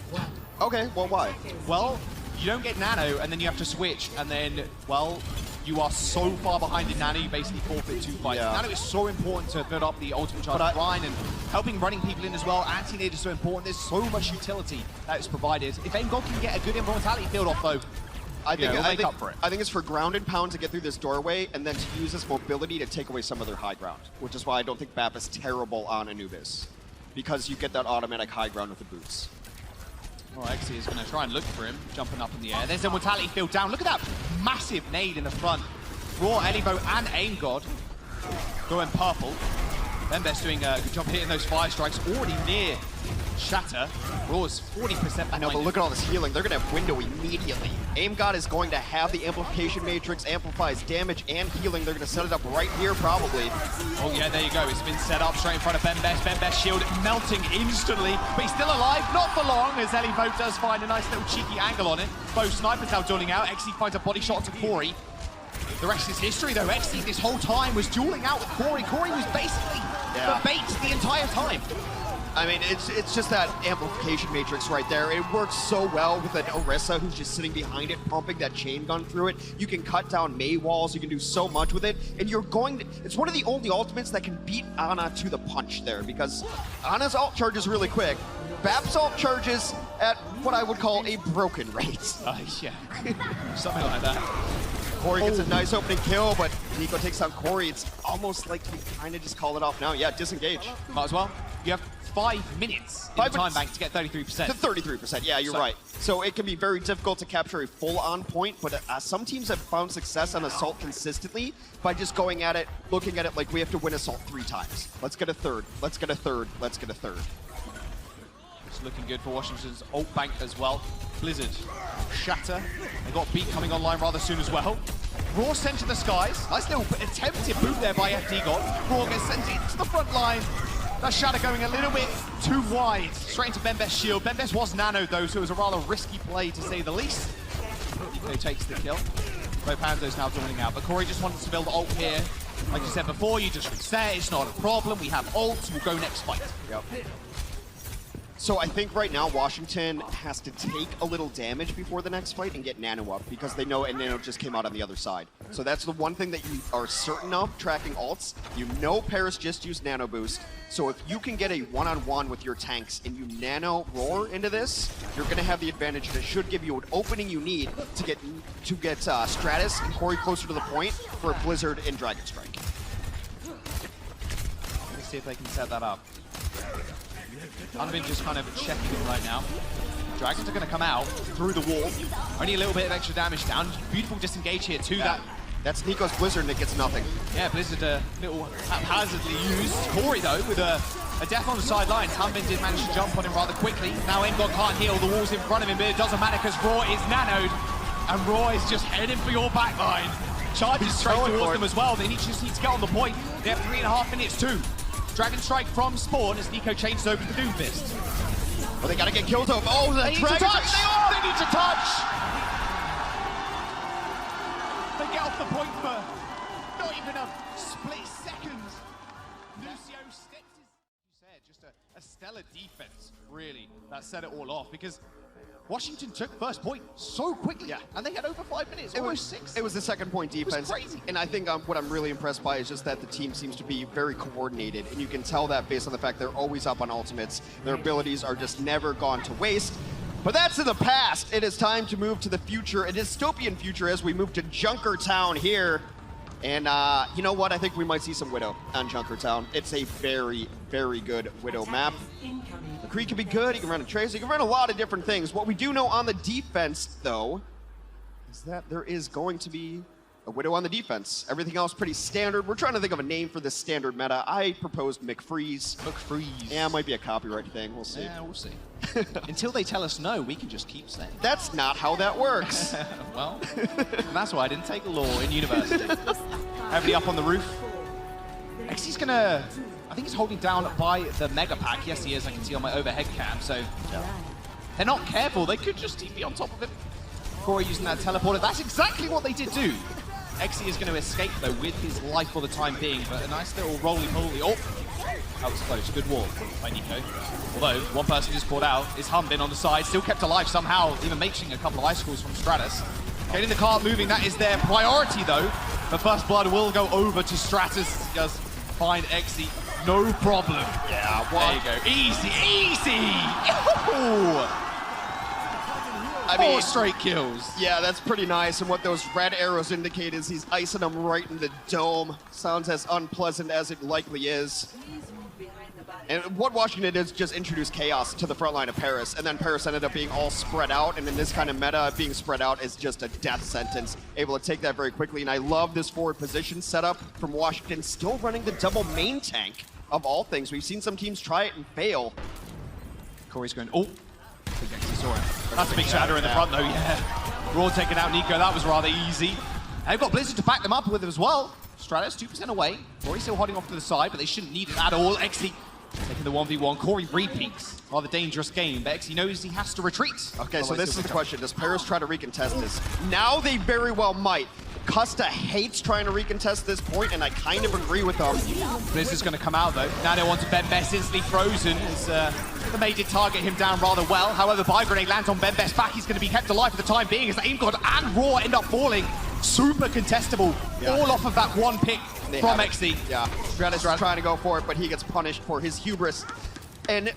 Okay, well, why? Well, you don't get Nano, and then you have to switch, and then, well, you are so far behind in Nano, you basically forfeit 2 fights. Yeah. Nano is so important to build up the ultimate charge line, and helping running people in as well. Anti-nade is so important. There's so much utility that is provided. If Aim God can get a good immortality field off, though, I think it's for ground and pound to get through this doorway, and then to use this mobility to take away some of their high ground, which is why I don't think BAP is terrible on Anubis, because you get that automatic high ground with the boots. Well, Exy is going to try and look for him, jumping up in the air. There's the mortality field down. Look at that massive nade in the front. Raw, Elivo, and Aim God going purple. Then Best doing a good job hitting those fire strikes. Already near Shatter. Raw's 40% behind. I know, but look at all this healing. They're going to have window immediately. Aim God is going to have the amplification matrix, amplifies damage and healing. They're going to set it up right here, probably. Oh yeah, there you go. It's been set up straight in front of Best. Best shield melting instantly, but he's still alive. Not for long, as Elivo does find a nice little cheeky angle on it. Both snipers now dueling out. Exy finds a body shot to Corey. The rest is history, though. Exy this whole time was dueling out with Corey. Corey was basically the bait the entire time. I mean, it's just that amplification matrix right there. It works so well with an Orisa who's just sitting behind it, pumping that chain gun through it. You can cut down Mei walls, you can do so much with it, and you're going to, it's one of the only ultimates that can beat Ana to the punch there, because Ana's ult charges really quick. Bap's ult charges at what I would call a broken rate. Yeah, something like that. Corey gets a nice opening kill, but NiKo takes down Corey. It's almost like you kind of just call it off now. Yeah, disengage. Might as well. You have 5 minutes in the time bank to get 33%. To 33%, yeah, you're right. So it can be very difficult to capture a full-on point, but some teams have found success on Assault consistently by just going at it, looking at it like we have to win Assault 3 times. Let's get a third, let's get a third, let's get a third. It's looking good for Washington's ult bank as well. Blizzard, Shatter, they got Beat coming online rather soon as well. Raw sent to the skies. Nice little attempted boot there by FD God. Raw gets sent into the front line. That Shatter going a little bit too wide. Straight into Bembes' shield. Bembes was nano though, so it was a rather risky play to say the least. Nico takes the kill. Panzo's now joining out, but Corey just wants to build ult here. Like you said before, you just reset, it's not a problem. We have ults, we'll go next fight. Yep. So I think right now Washington has to take a little damage before the next fight and get Nano up, because they know, and Nano just came out on the other side. So that's the one thing that you are certain of tracking ults. You know Paris just used Nano Boost, so if you can get a one-on-one with your tanks and you Nano Roar into this, you're going to have the advantage, and it should give you an opening you need to get Stratus and Corey closer to the point for a Blizzard and Dragon Strike. Let's see if they can set that up. Unvin just kind of checking him right now. Dragons are going to come out through the wall. Only a little bit of extra damage down. Beautiful disengage here too. That's NiKo's Blizzard and it gets nothing. Yeah, Blizzard a little haphazardly used. Corey though with a death on the sidelines. Unvin did manage to jump on him rather quickly. Now Mgon can't heal the walls in front of him, but it doesn't matter because Raw is nanoed. And Raw is just heading for your backline. Charges straight towards them as well. They just need to get on the point. They have 3.5 minutes too. Dragon Strike from spawn as NiKo changes over to Doomfist. Well, they gotta get kills over. Oh, the They need to touch! They need to touch! They get off the point for not even a split second. Lucio steps his... You said, just a stellar defense, really, that set it all off, because Washington took first point so quickly, and they had over 5 minutes, almost 6. It was the second point defense. It was crazy. And I think what I'm really impressed by is just that the team seems to be very coordinated, and you can tell that based on the fact they're always up on ultimates. Their abilities are just never gone to waste. But that's in the past. It is time to move to the future, a dystopian future, as we move to Junkertown here. And you know what? I think we might see some Widow on Junkertown. It's a very, very good Widow map. McCree can be good, he can run a Tracer, he can run a lot of different things. What we do know on the defense, though, is that there is going to be a Widow on the defense. Everything else pretty standard. We're trying to think of a name for this standard meta. I proposed McFreeze. McFreeze. Yeah, it might be a copyright thing, we'll see. Yeah, we'll see. Until they tell us no, we can just keep saying. That's not how that works. Well, that's why I didn't take law in university. Heavily up on the roof. XC's gonna, I think he's holding down by the Mega Pack. Yes, he is, I can see on my overhead cam, so they're not careful. They could just TP on top of him. Corey using that teleporter. That's exactly what they did do. XC is going to escape, though, with his life for the time being, but a nice little roly-poly. Oh, that was close. Good wall by NiKo. Although, one person just pulled out is Humbin on the side, still kept alive somehow, even making a couple of icicles from Stratus. Getting the car moving, that is their priority, though. The first blood will go over to Stratus. He does find XC, no problem. Yeah, there you go. Easy, easy! Oh! I mean, 4 straight kills. Yeah, that's pretty nice. And what those red arrows indicate is he's icing them right in the dome. Sounds as unpleasant as it likely is. And what Washington did is just introduce chaos to the front line of Paris. And then Paris ended up being all spread out. And in this kind of meta, being spread out is just a death sentence. Able to take that very quickly. And I love this forward position setup from Washington. Still running the double main tank of all things. We've seen some teams try it and fail. Corey's going, oh. That's a big shatter in the front though, yeah. Raw taking out NiKo, that was rather easy. And they've got Blizzard to back them up with it as well. Stratus 2% away. Corey still holding off to the side, but they shouldn't need it at all. XC taking in the 1v1. Corey repeats are the dangerous game, but he knows he has to retreat. Okay, so this is the question. Does Paris try to recontest this? Now they very well might. Custa hates trying to recontest this point, and I kind of agree with them. Blizz is going to come out, though. Nano onto Bembest, instantly frozen, as the May did target him down rather well. However, Buy Grenade lands on Bembest back. He's going to be kept alive for the time being, as AimGod and Raw end up falling. Super contestable, all off of that one pick from XZ. Yeah, Stratus is trying to go for it, but he gets punished for his hubris. And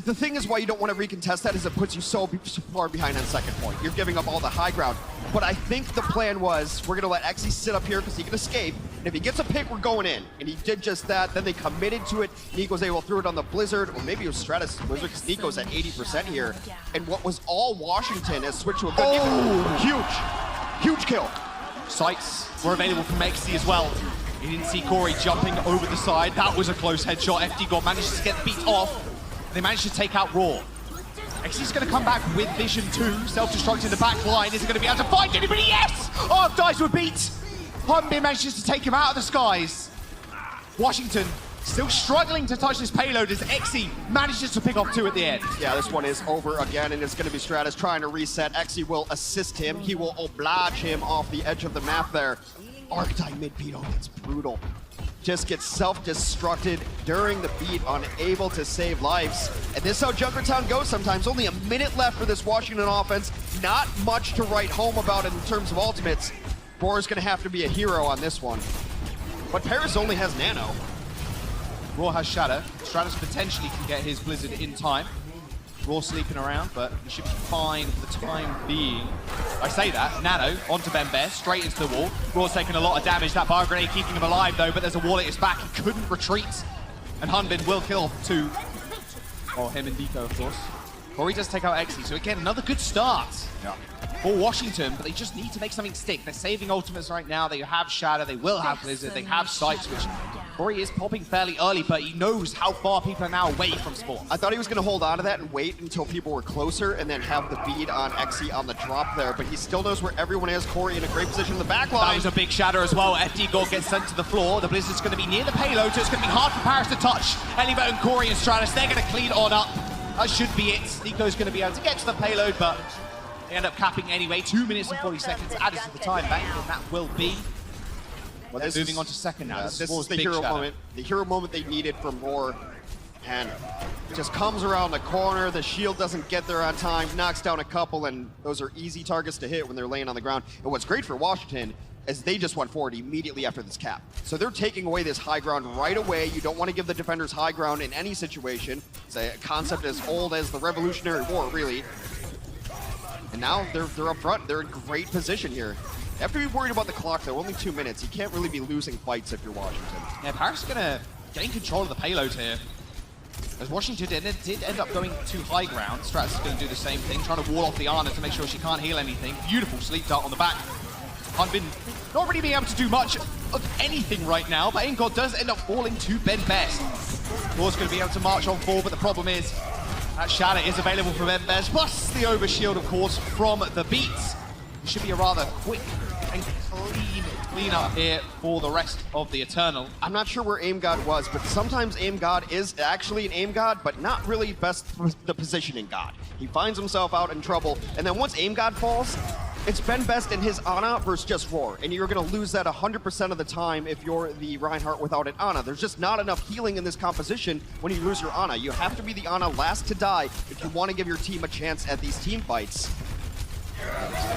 the thing is why you don't want to recontest that is it puts you so far behind on second point. You're giving up all the high ground. But I think the plan was, we're going to let XZ sit up here because he can escape. And if he gets a pick, we're going in. And he did just that. Then they committed to it. Nico's able to throw it on the Blizzard. Or maybe it was Stratus' Blizzard because Nico's at 80% here. And what was all Washington has switched to a good huge kill. Sights were available from XZ as well. He didn't see Corey jumping over the side. That was a close headshot. FD manages to get beat off. They managed to take out Raw. XZ's going to come back with Vision 2. Self-destruct in the back line. Is he going to be able to find anybody? Yes! Oh, dice were beat. Hunbin manages to take him out of the skies. Washington still struggling to touch this payload as XZ manages to pick off 2 at the end. Yeah, this one is over again, and it's going to be Stratus trying to reset. XZ will assist him. He will oblige him off the edge of the map there. Archetype mid-beat, oh, that's brutal. Just gets self-destructed during the beat, unable to save lives. And this is how Junkertown goes sometimes. Only a minute left for this Washington offense. Not much to write home about in terms of ultimates. Boar's gonna have to be a hero on this one. But Paris only has Nano. Raw has Shadow. Stratus potentially can get his Blizzard in time. Raw sleeping around, but he should be fine for the time being. I say that, Nano onto Bembest, straight into the wall. Raw's taking a lot of damage. That bar grenade keeping him alive though, but there's a wall at his back. He couldn't retreat. And Hunbin will kill 2. Or him and Deco, of course. Corey does take out XZ, so again, another good start for Washington, but they just need to make something stick. They're saving ultimates right now. They have Shadow, they will have Blizzard, they have Sights, which Corey is popping fairly early, but he knows how far people are now away from Spawn. I thought he was going to hold on to that and wait until people were closer and then have the bead on XZ on the drop there, but he still knows where everyone is. Corey in a great position in the back line. That was a big shatter as well. FD Gold gets sent to the floor. The Blizzard's going to be near the payload, so it's going to be hard for Paris to touch. Elliot and Corey and Stratus, they're going to clean on up. That should be it. Nico's going to be able to get to the payload, but they end up capping anyway. 2 minutes and 40 seconds added to the time bank, and that will be. Well, they're moving on to second now. This is the hero moment. The hero moment they needed from Roar. And just comes around the corner. The shield doesn't get there on time. Knocks down a couple, and those are easy targets to hit when they're laying on the ground. And what's great for Washington is they just went forward immediately after this cap. So they're taking away this high ground right away. You don't want to give the defenders high ground in any situation. It's a concept as old as the Revolutionary War, really. And now they're up front. They're in great position here. You have to be worried about the clock, though. Only 2 minutes. You can't really be losing fights if you're Washington. Yeah, Paris is going to gain control of the payload here. As Washington did end up going to high ground. Stratus is going to do the same thing, trying to wall off the Ana to make sure she can't heal anything. Beautiful sleep dart on the back. Hunbin not really being able to do much of anything right now, but AimGod does end up falling to Bembest. Raw's going to be able to march on forward, but the problem is that Shadow is available for Bembest, plus the overshield, of course, from the beats. It should be a rather quick and clean up here for the rest of the Eternal. I'm not sure where AimGod was, but sometimes AimGod is actually an AimGod, but not really best the positioning god. He finds himself out in trouble, and then once AimGod falls, it's Bembest and his Ana versus just Roar, and you're going to lose that 100% of the time if you're the Reinhardt without an Ana. There's just not enough healing in this composition when you lose your Ana. You have to be the Ana last to die if you want to give your team a chance at these team fights.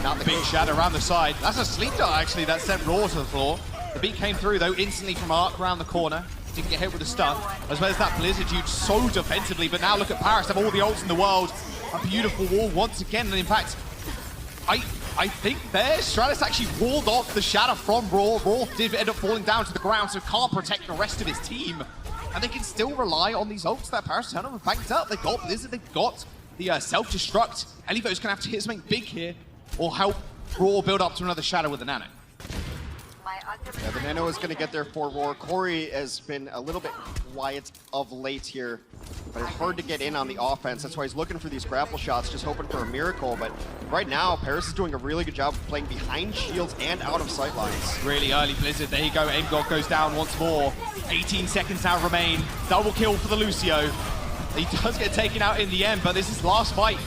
Not the big shadow around the side. That's a sleep dart, actually, that sent Raw to the floor. The beat came through, though, instantly from Arc around the corner. Didn't get hit with a stun, as well as that Blizzard used so defensively. But now look at Paris, have all the ults in the world. A beautiful wall once again, and in fact, I think there, Stratus actually walled off the shadow from Raw. Raw did end up falling down to the ground, so can't protect the rest of his team. And they can still rely on these ults that Paris Eternal have banked up. They've got Blizzard, they've got the self-destruct. Elivo's gonna have to hit something big here, or help Raw build up to another shadow with the Nano. Yeah, the Nano is going to get there for Roar. Corey has been a little bit quiet of late here, but it's hard to get in on the offense. That's why he's looking for these grapple shots, just hoping for a miracle. But right now, Paris is doing a really good job of playing behind shields and out of sight lines. Really early Blizzard. There you go. AimGod goes down once more. 18 seconds now remain. Double kill for the Lucio. He does get taken out in the end, but this is last fight.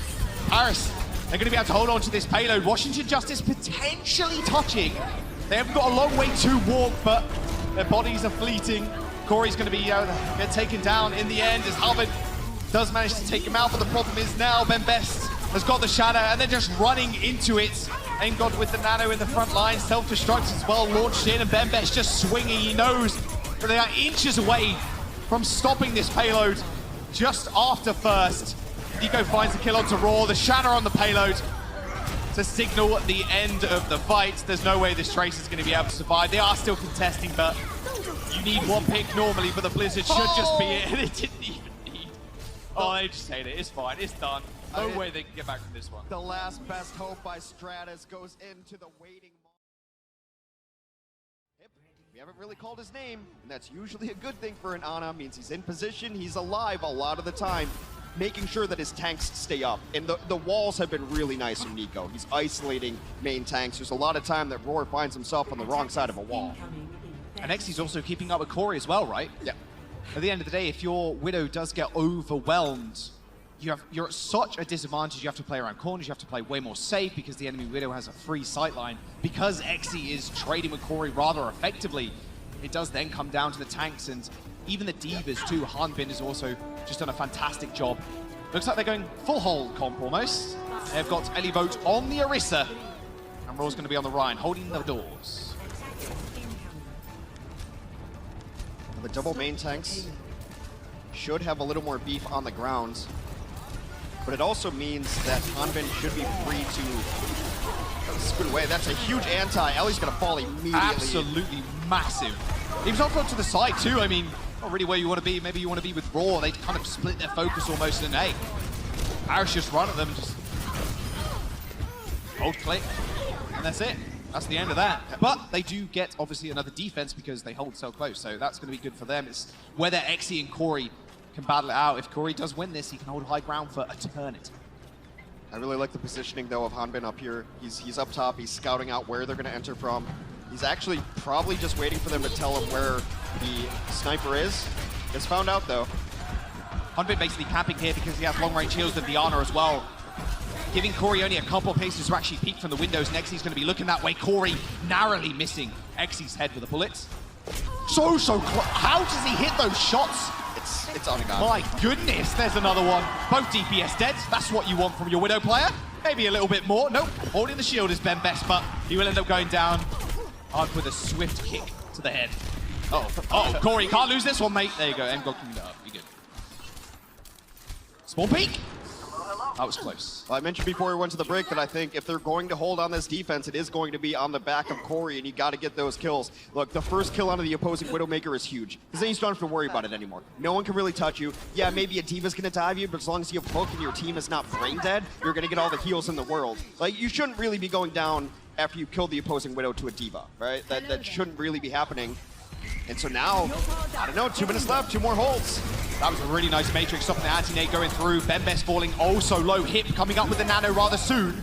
Paris, they're going to be able to hold on to this payload. Washington Justice potentially touching. They haven't got a long way to walk, but their bodies are fleeting. Corey's going to be get taken down in the end as Harvard does manage to take him out, but the problem is now Bembest has got the shadow and they're just running into it. Engod with the nano in the front line, self-destructs as well, launched in, and Bembest just swinging. He knows that they are inches away from stopping this payload just after first. Nico finds the kill onto Raw, the shatter on the payload to signal at the end of the fight. There's no way this Trace is going to be able to survive. They are still contesting, but you need one pick normally, but the Blizzard should just be it, and it didn't even need. Oh, they just hate it. It's fine. It's done. No way they can get back from this one. The last best hope by Stratus goes into the waiting. We haven't really called his name, and that's usually a good thing for an Ana. Means he's in position, he's alive a lot of the time, making sure that his tanks stay up. And the walls have been really nice from Nico. He's isolating main tanks. There's a lot of time that Roar finds himself on the wrong side of a wall. And Xy's also keeping up with Corey as well, right? Yeah. At the end of the day, if your Widow does get overwhelmed, you're at such a disadvantage. You have to play around corners, you have to play way more safe because the enemy Widow has a free sightline. Because Xy is trading with Corey rather effectively, it does then come down to the tanks and even the divas too. Hanbin has also just done a fantastic job. Looks like they're going full hold comp almost. They've got Elivote on the Orisa, and Raw's going to be on the Rhine, holding the doors. The double main tanks should have a little more beef on the ground, but it also means that Hanbin should be free to scoot away. That's a huge anti. Ellie's going to fall immediately. Absolutely massive. He was also to the side too. I mean, not really where you want to be. Maybe you want to be with Raw. They kind of split their focus almost, and hey, Paris just run at them, just hold click, and that's it. That's the end of that. But they do get, obviously, another defense because they hold so close, so that's going to be good for them. It's whether Xy and Corey can battle it out. If Corey does win this, he can hold high ground for eternity. I really like the positioning, though, of Hanbin up here. He's up top. He's scouting out where they're going to enter from. He's actually probably just waiting for them to tell him where the sniper is. Gets found out, though. Hanbin basically camping here because he has long-range heals with the Ana as well. Giving Corey only a couple of paces to actually peek from the windows, and Xy's going to be looking that way. Corey narrowly missing Xy's head with a bullet. So close. How does he hit those shots? It's on God. My goodness, there's another one. Both DPS dead. That's what you want from your Widow player. Maybe a little bit more. Nope, holding the shield is Bembest, but he will end up going down with a swift kick to the head. Oh, Corey, can't lose this one, mate. There you go, Engod cleaned it up. Be good. Small peek. That was close. Well, I mentioned before we went to the break that I think if they're going to hold on this defense, it is going to be on the back of Corey, and you got to get those kills. Look, the first kill onto the opposing Widowmaker is huge, because then you don't have to worry about it anymore. No one can really touch you. Yeah, maybe a Diva's going to dive you, but as long as you have Hook and your team is not brain dead, you're going to get all the heals in the world. Like, you shouldn't really be going down after you kill the opposing Widow to a Diva, right? That shouldn't really be happening. And so now, I don't know, 2 minutes left, 2 more holds. That was a really nice Matrix, stopping the anti-nade going through. Bembest falling oh so low. Hip coming up with the nano rather soon.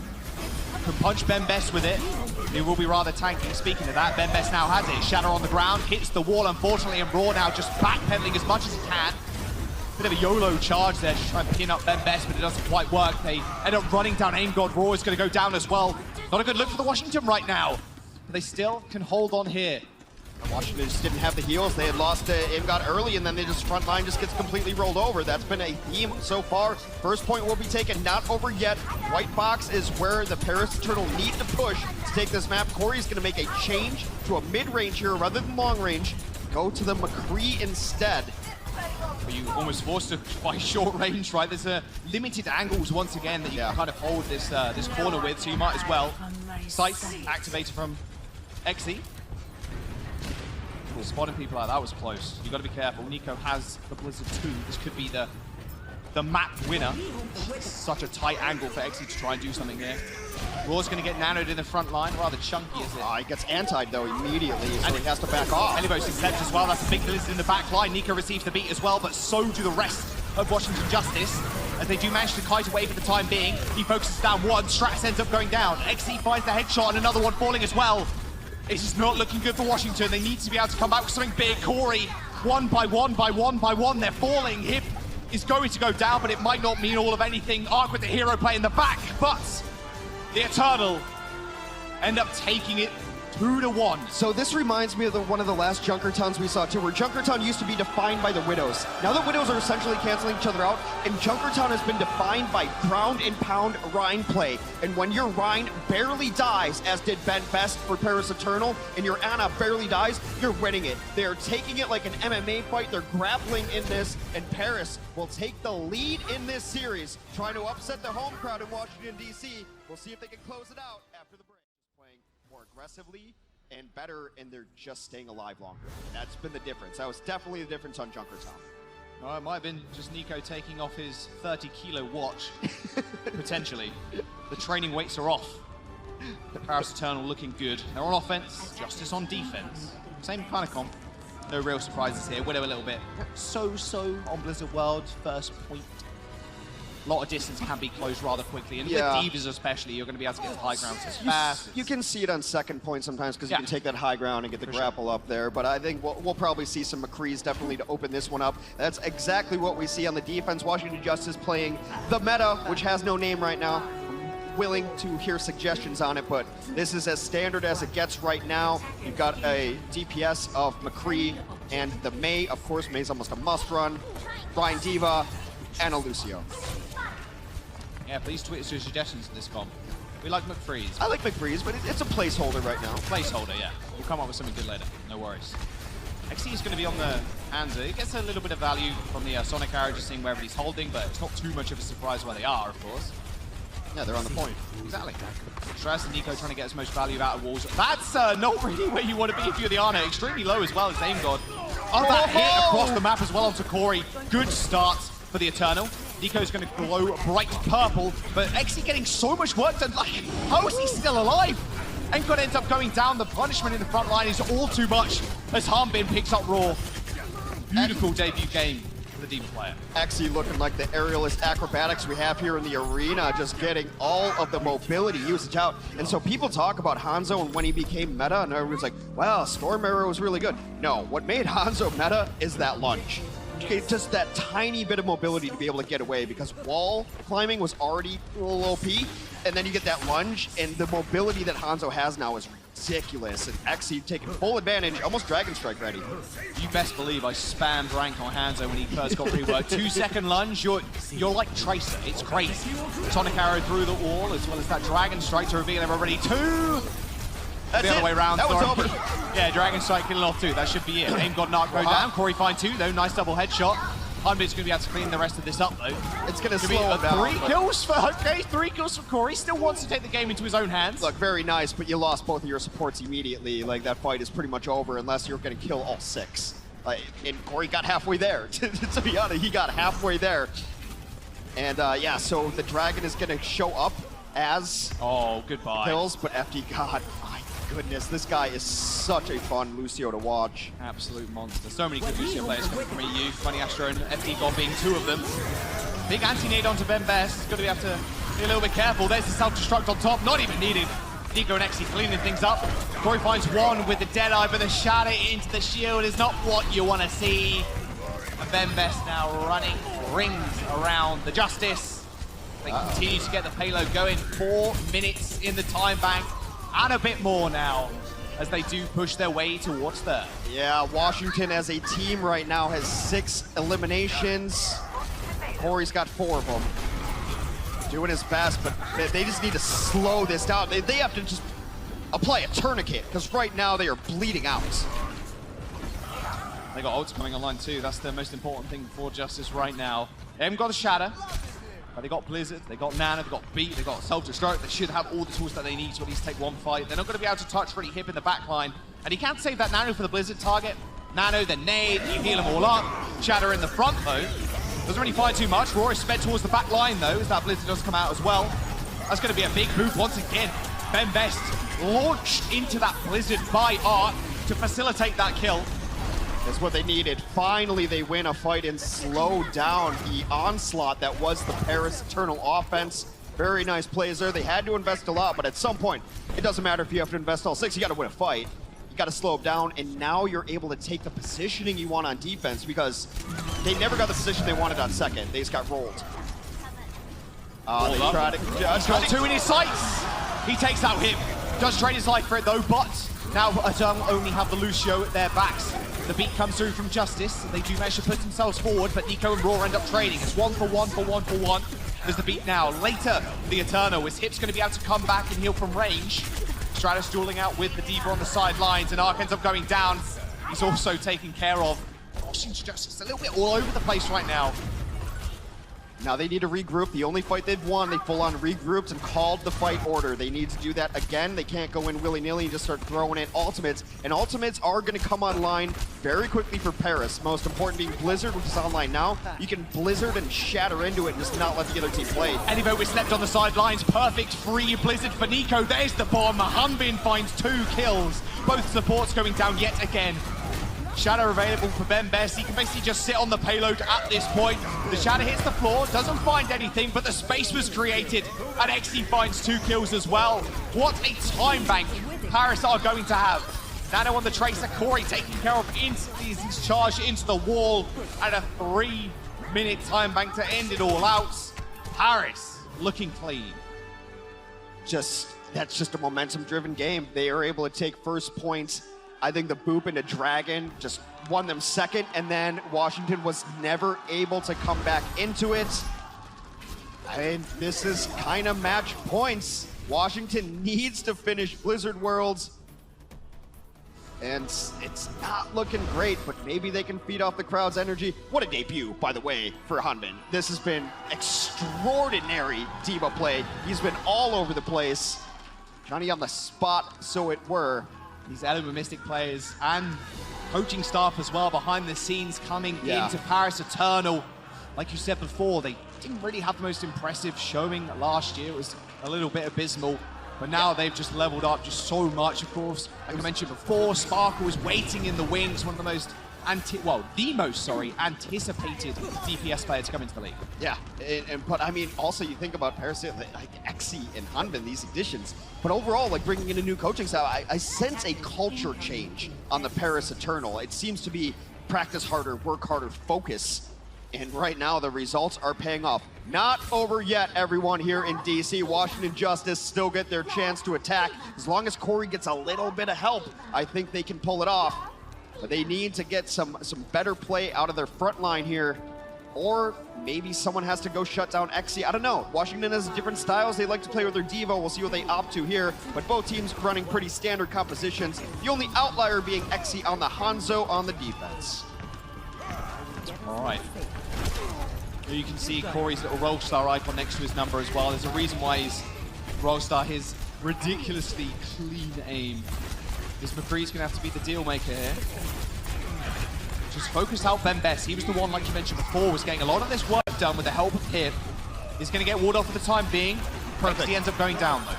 Can punch Bembest with it. He will be rather tanky. Speaking of that, Bembest now has it. Shatter on the ground, hits the wall unfortunately, and Raw now just backpedaling as much as he can. Bit of a YOLO charge there, just trying to pin up Bembest, but it doesn't quite work. They end up running down Aimgod. Raw is going to go down as well. Not a good look for the Washington right now. But they still can hold on here. Washington just didn't have the heals. They had lost to Aimgod early, and then they just front line just gets completely rolled over. That's been a theme so far. First point will be taken, not over yet. White box is where the Paris Eternal need to push to take this map. Corey's going to make a change to a mid-range here rather than long-range. Go to the McCree instead. You almost forced to fight short range, right? There's limited angles once again that you can kind of hold this this corner with, so you might as well. Sights activated from Xy. Spotting people like that was close. You got to be careful. Nico has the Blizzard 2. This could be the map winner. Such a tight angle for Xy to try and do something here. Raw's going to get nanoed in the front line. Rather chunky, is it? He gets antied though immediately, so he has to back off. Elivo's accepts as well. That's a big Blizzard in the back line. Nico receives the beat as well, but so do the rest of Washington Justice, as they do manage to kite away for the time being. He focuses down one. Strax ends up going down. Xy finds the headshot and another one falling as well. It's just not looking good for Washington. They need to be able to come back with something big. Corey, one by one, they're falling. Hip is going to go down, but it might not mean all of anything. Arc with the hero play in the back, but the Eternal end up taking it 2-1. So this reminds me of one of the last Junkertons we saw too, where Junkerton used to be defined by the Widows. Now the Widows are essentially canceling each other out, and Junkerton has been defined by ground and pound Rein play. And when your Rein barely dies, as did Ben Best for Paris Eternal, and your Ana barely dies, you're winning it. They're taking it like an MMA fight, they're grappling in this, and Paris will take the lead in this series, trying to upset the home crowd in Washington, D.C. We'll see if they can close it out after the break. Playing more aggressively and better, and they're just staying alive longer. That's been the difference. That was definitely the difference on Junkertown. Oh, it might have been just Nico taking off his 30-kilo watch, potentially. The training weights are off. The Paris Eternal looking good. They're on offense, Justice on defense. Same kind of comp. No real surprises here. Widow a little bit. So-so on Blizzard World, first point. A lot of distance can be closed rather quickly, and with Divas especially, you're going to be able to get to high ground as fast. You can see it on second point sometimes because you can take that high ground and get the grapple up there, but I think we'll probably see some McCrees definitely to open this one up. That's exactly what we see on the defense. Washington Justice playing the meta, which has no name right now. I'm willing to hear suggestions on it, but this is as standard as it gets right now. You've got a DPS of McCree and the Mei. Of course, Mei's almost a must run. Brian Diva and a Lucio. Yeah, please tweet us your suggestions in this comp. We like McFreeze. I like McFreeze, but it's a placeholder right now. Placeholder, yeah. We'll come up with something good later. No worries. XC is going to be on the Hangzhou. He gets a little bit of value from the Sonic arrow, just seeing wherever he's holding, but it's not too much of a surprise where they are, of course. Yeah, they're on the point. Exactly. Stress and Nico trying to get as much value out of walls. That's not really where you want to be if you're the Ana. Extremely low as well as Aim God. Oh, that hit across the map as well onto Corey. Good start for the Eternal. Nico's going to glow bright purple, but XE getting so much work done. Like, how is he still alive? Aim God ends up going down. The punishment in the front line is all too much as Harmbin picks up Raw. Beautiful debut game for the Demon player. XE looking like the aerialist acrobatics we have here in the arena, just getting all of the mobility usage out. And so people talk about Hangzhou and when he became meta, and everyone's like, well, Storm Arrow was really good. No, what made Hangzhou meta is that lunge. Just that tiny bit of mobility to be able to get away, because wall climbing was already a little OP, and then you get that lunge, and the mobility that Hangzhou has now is ridiculous, and XE taking full advantage, almost Dragon Strike ready. You best believe I spammed rank on Hangzhou when he first got reworked. 2-second lunge, you're like Tracer, it's crazy. Sonic Arrow through the wall, as well as that Dragon Strike to reveal everybody. The other way around. That was over. Yeah, Dragon Strike killing off 2. That should be it. Aim God knock go down. Corey find 2 though. Nice double headshot. Harmbin's going to be able to clean the rest of this up though. It's going to slow him down. 3 kills for okay. 3 kills for Corey. Still wants to take the game into his own hands. Look, very nice, but you lost both of your supports immediately. Like, that fight is pretty much over unless you're going to kill all 6. And Corey got halfway there. To be honest, he got halfway there. And yeah, so the Dragon is going to show up as goodbye kills, but FD God. Goodness, this guy is such a fun Lucio to watch. Absolute monster. So many good Lucio players coming from EU. Funny Astro and FD God being 2 of them. Big anti-nade onto Ben Best. He's going to be able to be a little bit careful. There's the self-destruct on top. Not even needed. Nico and XE cleaning things up. Corey finds 1 with the Deadeye, but the shadow into the shield is not what you want to see. And Ben Best now running rings around the Justice. They continue to get the payload going. 4 minutes in the time bank. And a bit more now, as they do push their way towards third. Yeah, Washington as a team right now has 6 eliminations. Corey's got 4 of them. Doing his best, but they just need to slow this down. They have to just apply a tourniquet, because right now they are bleeding out. They got ults coming online too. That's the most important thing for Justice right now. They haven't got a shatter. But they got Blizzard, they got Nano, they got Beat, they got Self-Destruct. They should have all the tools that they need to at least take 1 fight. They're not going to be able to touch really hip in the backline. And he can't save that Nano for the Blizzard target. Nano, then nade, you heal them all up. Shatter in the front though. Doesn't really find too much. Roar is sped towards the back line though, as that Blizzard does come out as well. That's going to be a big move once again. Ben Best launched into that Blizzard by Art to facilitate that kill. That's what they needed. Finally, they win a fight and slow down the onslaught that was the Paris Eternal offense. Very nice plays there. They had to invest a lot, but at some point, it doesn't matter if you have to invest all 6. You got to win a fight. You got to slow it down, and now you're able to take the positioning you want on defense, because they never got the position they wanted on second. They just got rolled. They tried to He's got two in his sights. He takes out him. Does trade his life for it though, but now Eternal only have the Lucio at their backs. The beat comes through from Justice. They do manage to put themselves forward, but Nico and Raw end up trading. It's 1 for 1 for 1 for 1. There's the beat now. Later, the Eternal. Is Hip's going to be able to come back and heal from range? Stratus dueling out with the D.Va on the sidelines, and Ark ends up going down. He's also taken care of. Washington's Justice a little bit all over the place right now. Now they need to regroup. The only fight they've won, they full-on regrouped and called the fight order. They need to do that again. They can't go in willy-nilly and just start throwing in ultimates. And ultimates are going to come online very quickly for Paris. Most important being Blizzard, which is online now. You can Blizzard and shatter into it and just not let the other team play. Elivo is left on the sidelines. Perfect free Blizzard for Nico. There's the bomb. Hanbin finds 2 kills. Both supports going down yet again. Shadow available for Bembes. He can basically just sit on the payload at this point. The Shadow hits the floor, doesn't find anything, but the space was created, and XE finds 2 kills as well. What a time bank Paris are going to have. Nano on the Tracer, Corey taking care of instantly as he's charged into the wall, and a 3-minute time bank to end it all out. Paris looking clean. That's just a momentum-driven game. They are able to take first points. I think the boop into Dragon just won them second, and then Washington was never able to come back into it. I mean, this is kind of match points. Washington needs to finish Blizzard Worlds, and it's not looking great, but maybe they can feed off the crowd's energy. What a debut, by the way, for Hanbin. This has been extraordinary D.Va play. He's been all over the place. Johnny on the spot, so it were. These Element Mystic players and coaching staff as well behind the scenes coming into Paris Eternal. Like you said before, they didn't really have the most impressive showing last year. It was a little bit abysmal, but now they've just leveled up just so much. Of course, like I mentioned before, Sparkle is waiting in the wings, one of the most anticipated DPS player to come into the league. Yeah, but I mean, also you think about Paris, like Exi and Hanbin, these additions, but overall, like bringing in a new coaching style, I sense a culture change on the Paris Eternal. It seems to be practice harder, work harder, focus, and right now the results are paying off. Not over yet, everyone here in DC. Washington Justice still get their chance to attack. As long as Corey gets a little bit of help, I think they can pull it off. But they need to get some better play out of their front line here, or maybe someone has to go shut down Exi. I don't know. Washington has different styles. They like to play with their D.Va. We'll see what they opt to here. But both teams running pretty standard compositions. The only outlier being Exi on the Hangzhou on the defense. All right. Here you can see Corey's little Rollstar icon next to his number as well. There's a reason why his Rollstar, his ridiculously clean aim. This McCree's going to have to be the deal maker here. Just focus out Bembes. He was the one, like you mentioned before, was getting a lot of this work done with the help of Hip. He's going to get walled off for the time being. Perfect. He ends up going down, though.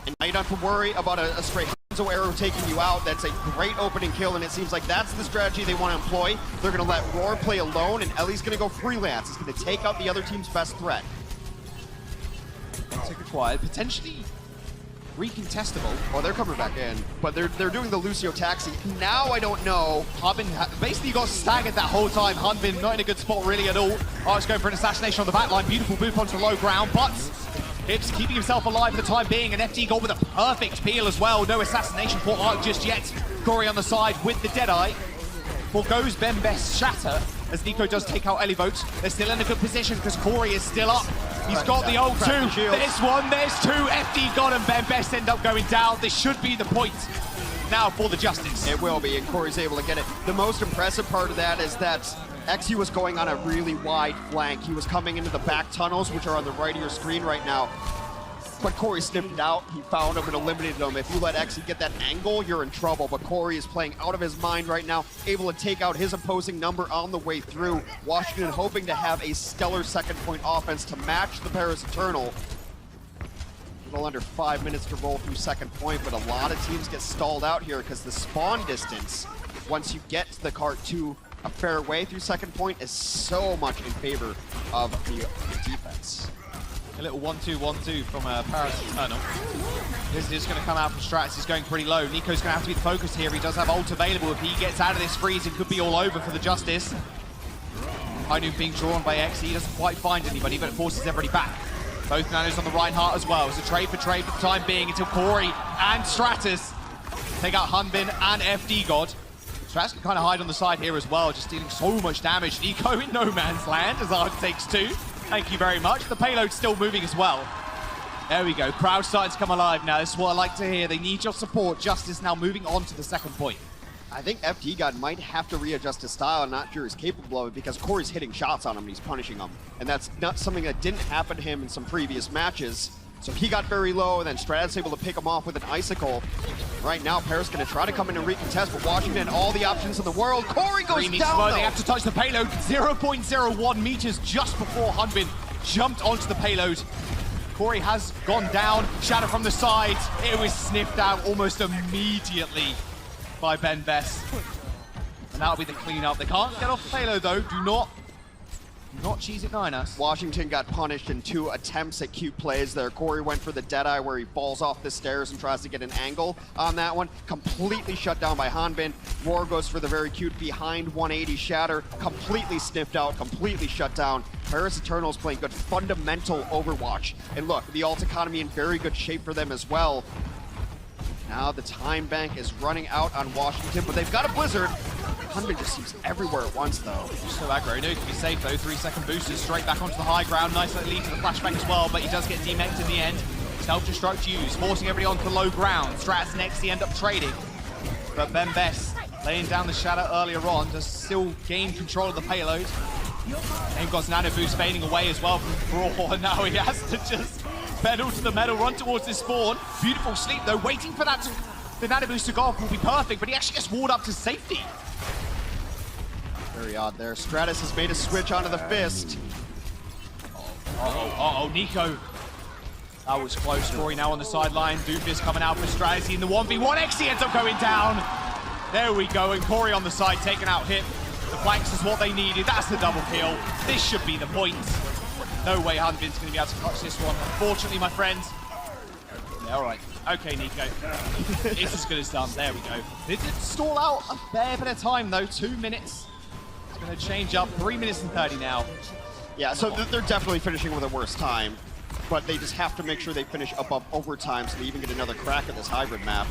And now you don't have to worry about a straight Hangzhou arrow taking you out. That's a great opening kill, and it seems like that's the strategy they want to employ. They're going to let Roar play alone, and Ellie's going to go freelance. He's going to take out the other team's best threat. Take a quiet, potentially recontestable. Oh, they're coming back in, but they're doing the Lucio taxi. Now I don't know. Hanbin basically got staggered that whole time. Hanbin not in a good spot really at all. Oh, it's going for an assassination on the back line. Beautiful boop onto low ground, but Hips keeping himself alive for the time being. An FD goal with a perfect peel as well. No assassination for Ark just yet. Corey on the side with the Deadeye. Forgoes Bembes Shatter as Nico does take out Elivote. They're still in a good position because Corey is still up. He's got the ult too. There's one, there's two. FD got and Bembes end up going down. This should be the point now for the Justice. It will be, and Corey's able to get it. The most impressive part of that is that Exi was going on a really wide flank. He was coming into the back tunnels, which are on the right of your screen right now. But Corey sniffed it out. He found him and eliminated him. If you let Exi get that angle, you're in trouble. But Corey is playing out of his mind right now, able to take out his opposing number on the way through. Washington hoping to have a stellar second point offense to match the Paris Eternal. A little under 5 minutes to roll through second point, but a lot of teams get stalled out here because the spawn distance, once you get the cart to a fair way through second point, is so much in favor of the defense. A little 1-2-1-2 from Paris Eternal. This is going to come out from Stratus. He's going pretty low. Nico's going to have to be the focus here. He does have ult available. If he gets out of this freeze, it could be all over for the Justice. High noon being drawn by Xe. He doesn't quite find anybody, but it forces everybody back. Both Nanos on the Reinhardt as well. It's a trade for the time being until Corey and Stratus take out Hunbin and FD God. Stratus can kind of hide on the side here as well, just dealing so much damage. Nico in no man's land as Arc takes 2. Thank you very much. The payload's still moving as well. There we go. Crowd starting to come alive now. This is what I like to hear. They need your support. Justice now moving on to the second point. I think FD God might have to readjust his style. I'm not sure he's capable of it because Corey's hitting shots on him and he's punishing him. And that's not something that didn't happen to him in some previous matches. So he got very low, and then Stratus able to pick him off with an icicle. Right now, Paris going to try to come in and recontest, but Washington, all the options in the world. Corey goes down, though. They have to touch the payload. 0.01 meters just before Hunbin jumped onto the payload. Corey has gone down. Shadow from the side. It was sniffed out almost immediately by benbest. And that'll be the cleanup. They can't get off the payload, though. Do not cheese it, Niners. Washington got punished in 2 attempts at cute plays there. Corey went for the Deadeye where he falls off the stairs and tries to get an angle on that one. Completely shut down by Hunbin. Roar goes for the very cute behind 180 Shatter. Completely sniffed out, completely shut down. Paris Eternal is playing good fundamental Overwatch. And look, the ult economy in very good shape for them as well. Now the time bank is running out on Washington, but they've got a Blizzard. Hunbin just seems everywhere at once, though. So aggro. No, can be safe, though. 3-second boosters straight back onto the high ground. Nice little lead to the flashback as well, but he does get demected in the end. Self-destruct used, forcing everybody onto the low ground. Stratus and Xe end up trading. But benbest, laying down the shadow earlier on, does still gain control of the payload. And got Nano boost fading away as well from Brawl, and now he has to just pedal to the metal, run towards his spawn. Beautiful sleep, though. Waiting for that the Nano boost to go off will be perfect, but he actually gets walled up to safety. Very odd there. Stratus has made a switch onto the fist. Nico. That was close. Corey now on the sideline. Doofus coming out for Stratus in the 1v1. Xe ends up going down. There we go, and Corey on the side taking out hit. The flanks is what they needed. That's the double kill. This should be the point. No way Hunbin's going to be able to clutch this one. Unfortunately, my friends. Yeah, all right. Okay, Nico. It's as good as done. There we go. They did stall out a fair bit of time, though. 2 minutes. It's going to change up. 3 minutes and 30 now. Yeah, so they're definitely finishing with a worse time, but they just have to make sure they finish above overtime so they even get another crack at this hybrid map.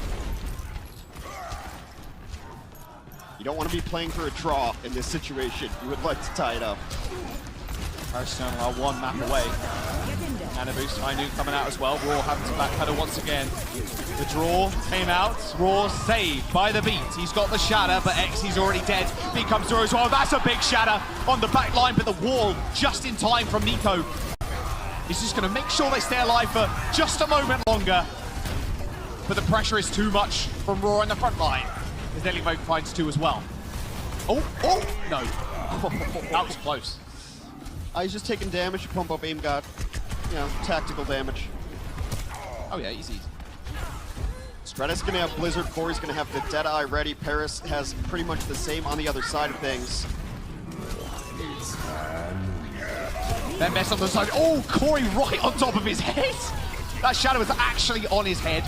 You don't want to be playing for a draw in this situation. You would like to tie it up. Paris Eternal are 1 map away. Nano boost, high noon coming out as well. Raw having to backpedal once again. The draw came out. Raw saved by the beat. He's got the shatter, but Xe's already dead. He comes through as well. That's a big shatter on the back line, but the wall just in time from Nico. He's just going to make sure they stay alive for just a moment longer. But the pressure is too much from Raw in the front line. As LiNkzr finds 2 as well. Oh, no. That was close. He's just taking damage to pump up aim god. You know, tactical damage. Oh yeah, easy. Stratus is going to have Blizzard. Corey's going to have the Deadeye ready. Paris has pretty much the same on the other side of things. benbest on the side. Oh, Corey right on top of his head. That shadow was actually on his head.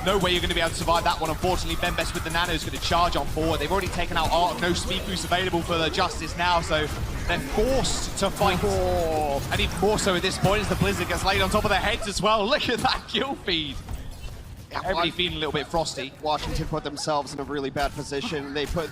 No way you're going to be able to survive that one, unfortunately. benbest with the Nano is going to charge on forward. They've already taken out Arc, no speed boost available for the Justice now, so they're forced to fight. And even more so at this point as the Blizzard gets laid on top of their heads as well. Look at that kill feed. Everybody feeling a little bit frosty. Washington put themselves in a really bad position. They put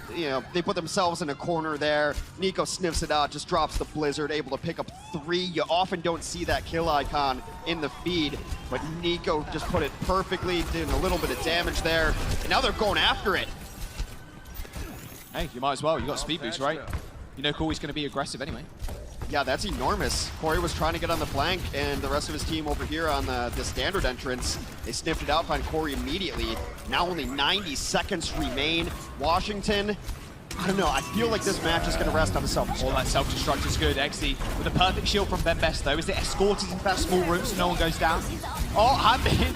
themselves in a corner there. Nico sniffs it out, just drops the Blizzard, able to pick up 3. You often don't see that kill icon in the feed, but Nico just put it perfectly, doing a little bit of damage there, and now they're going after it. Hey, you might as well. You got speed boost, right? You know Corey's going to be aggressive anyway. Yeah, that's enormous. Corey was trying to get on the flank, and the rest of his team over here on the standard entrance, they sniffed it out, find Corey immediately. Now only 90 seconds remain. Washington, I don't know, I feel like this match is going to rest on the self-destruct. All that self-destruct is good. Xe with a perfect shield from benbest, though. Is it escorted into that small room so no one goes down? Oh, Hunbin.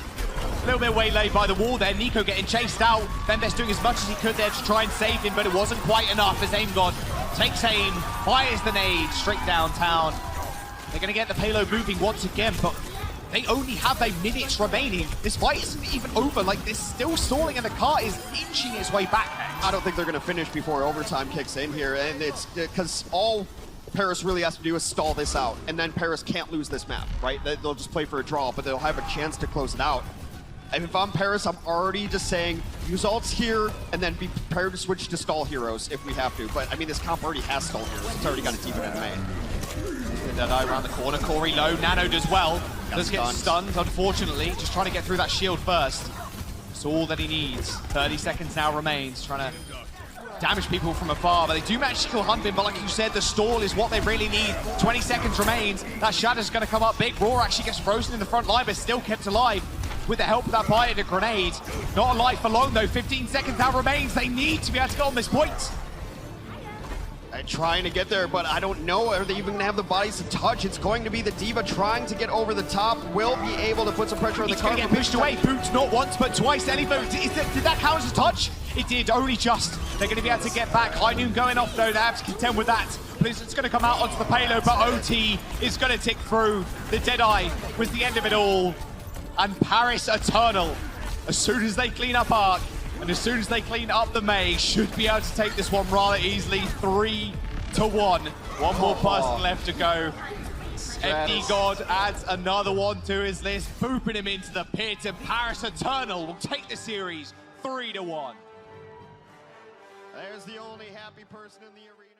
A little bit waylaid by the wall there. Nico getting chased out. benbest doing as much as he could there to try and save him, but it wasn't quite enough as Aim God takes aim, fires the nade straight downtown. They're going to get the payload moving once again, but they only have a minute remaining. This fight isn't even over. Like, they're still stalling, and the car is inching its way back. I don't think they're going to finish before overtime kicks in here, and it's because all Paris really has to do is stall this out, and then Paris can't lose this map, right? They'll just play for a draw, but they'll have a chance to close it out. And if I'm Paris, I'm already just saying, use ults here, and then be prepared to switch to stall heroes if we have to. But, I mean, this comp already has stall heroes. It's already got a D.Va and May. Deadeye around the corner, Corey low, Nano does well. Does get stunned, unfortunately. Just trying to get through that shield first. That's all that he needs. 30 seconds now remains, trying to damage people from afar, but they do manage to kill Hunbin, but like you said, the stall is what they really need. 20 seconds remains. That Shadow's going to come up big. Roar actually gets frozen in the front line, but still kept alive with the help of that buy and a grenade. Not alive for long, though. 15 seconds now remains. They need to be able to get on this point. They're trying to get there, but I don't know. Are they even going to have the bodies to touch? It's going to be the D.Va trying to get over the top. Will be able to put some pressure on the car. He's going to get pushed away. Boots not once, but twice. Elivo, did that count as a touch? It did, only just. They're going to be able to get back. High Noon going off, though. They have to contend with that. Blizzard's going to come out onto the payload, but OT is going to tick through. The Deadeye was the end of it all. And Paris Eternal, as soon as they clean up Arc, and as soon as they clean up the May, should be able to take this one rather easily, 3-1. One more person left to go. FD God adds another one to his list, booping him into the pit, and Paris Eternal will take the series 3-1. There's the only happy person in the arena.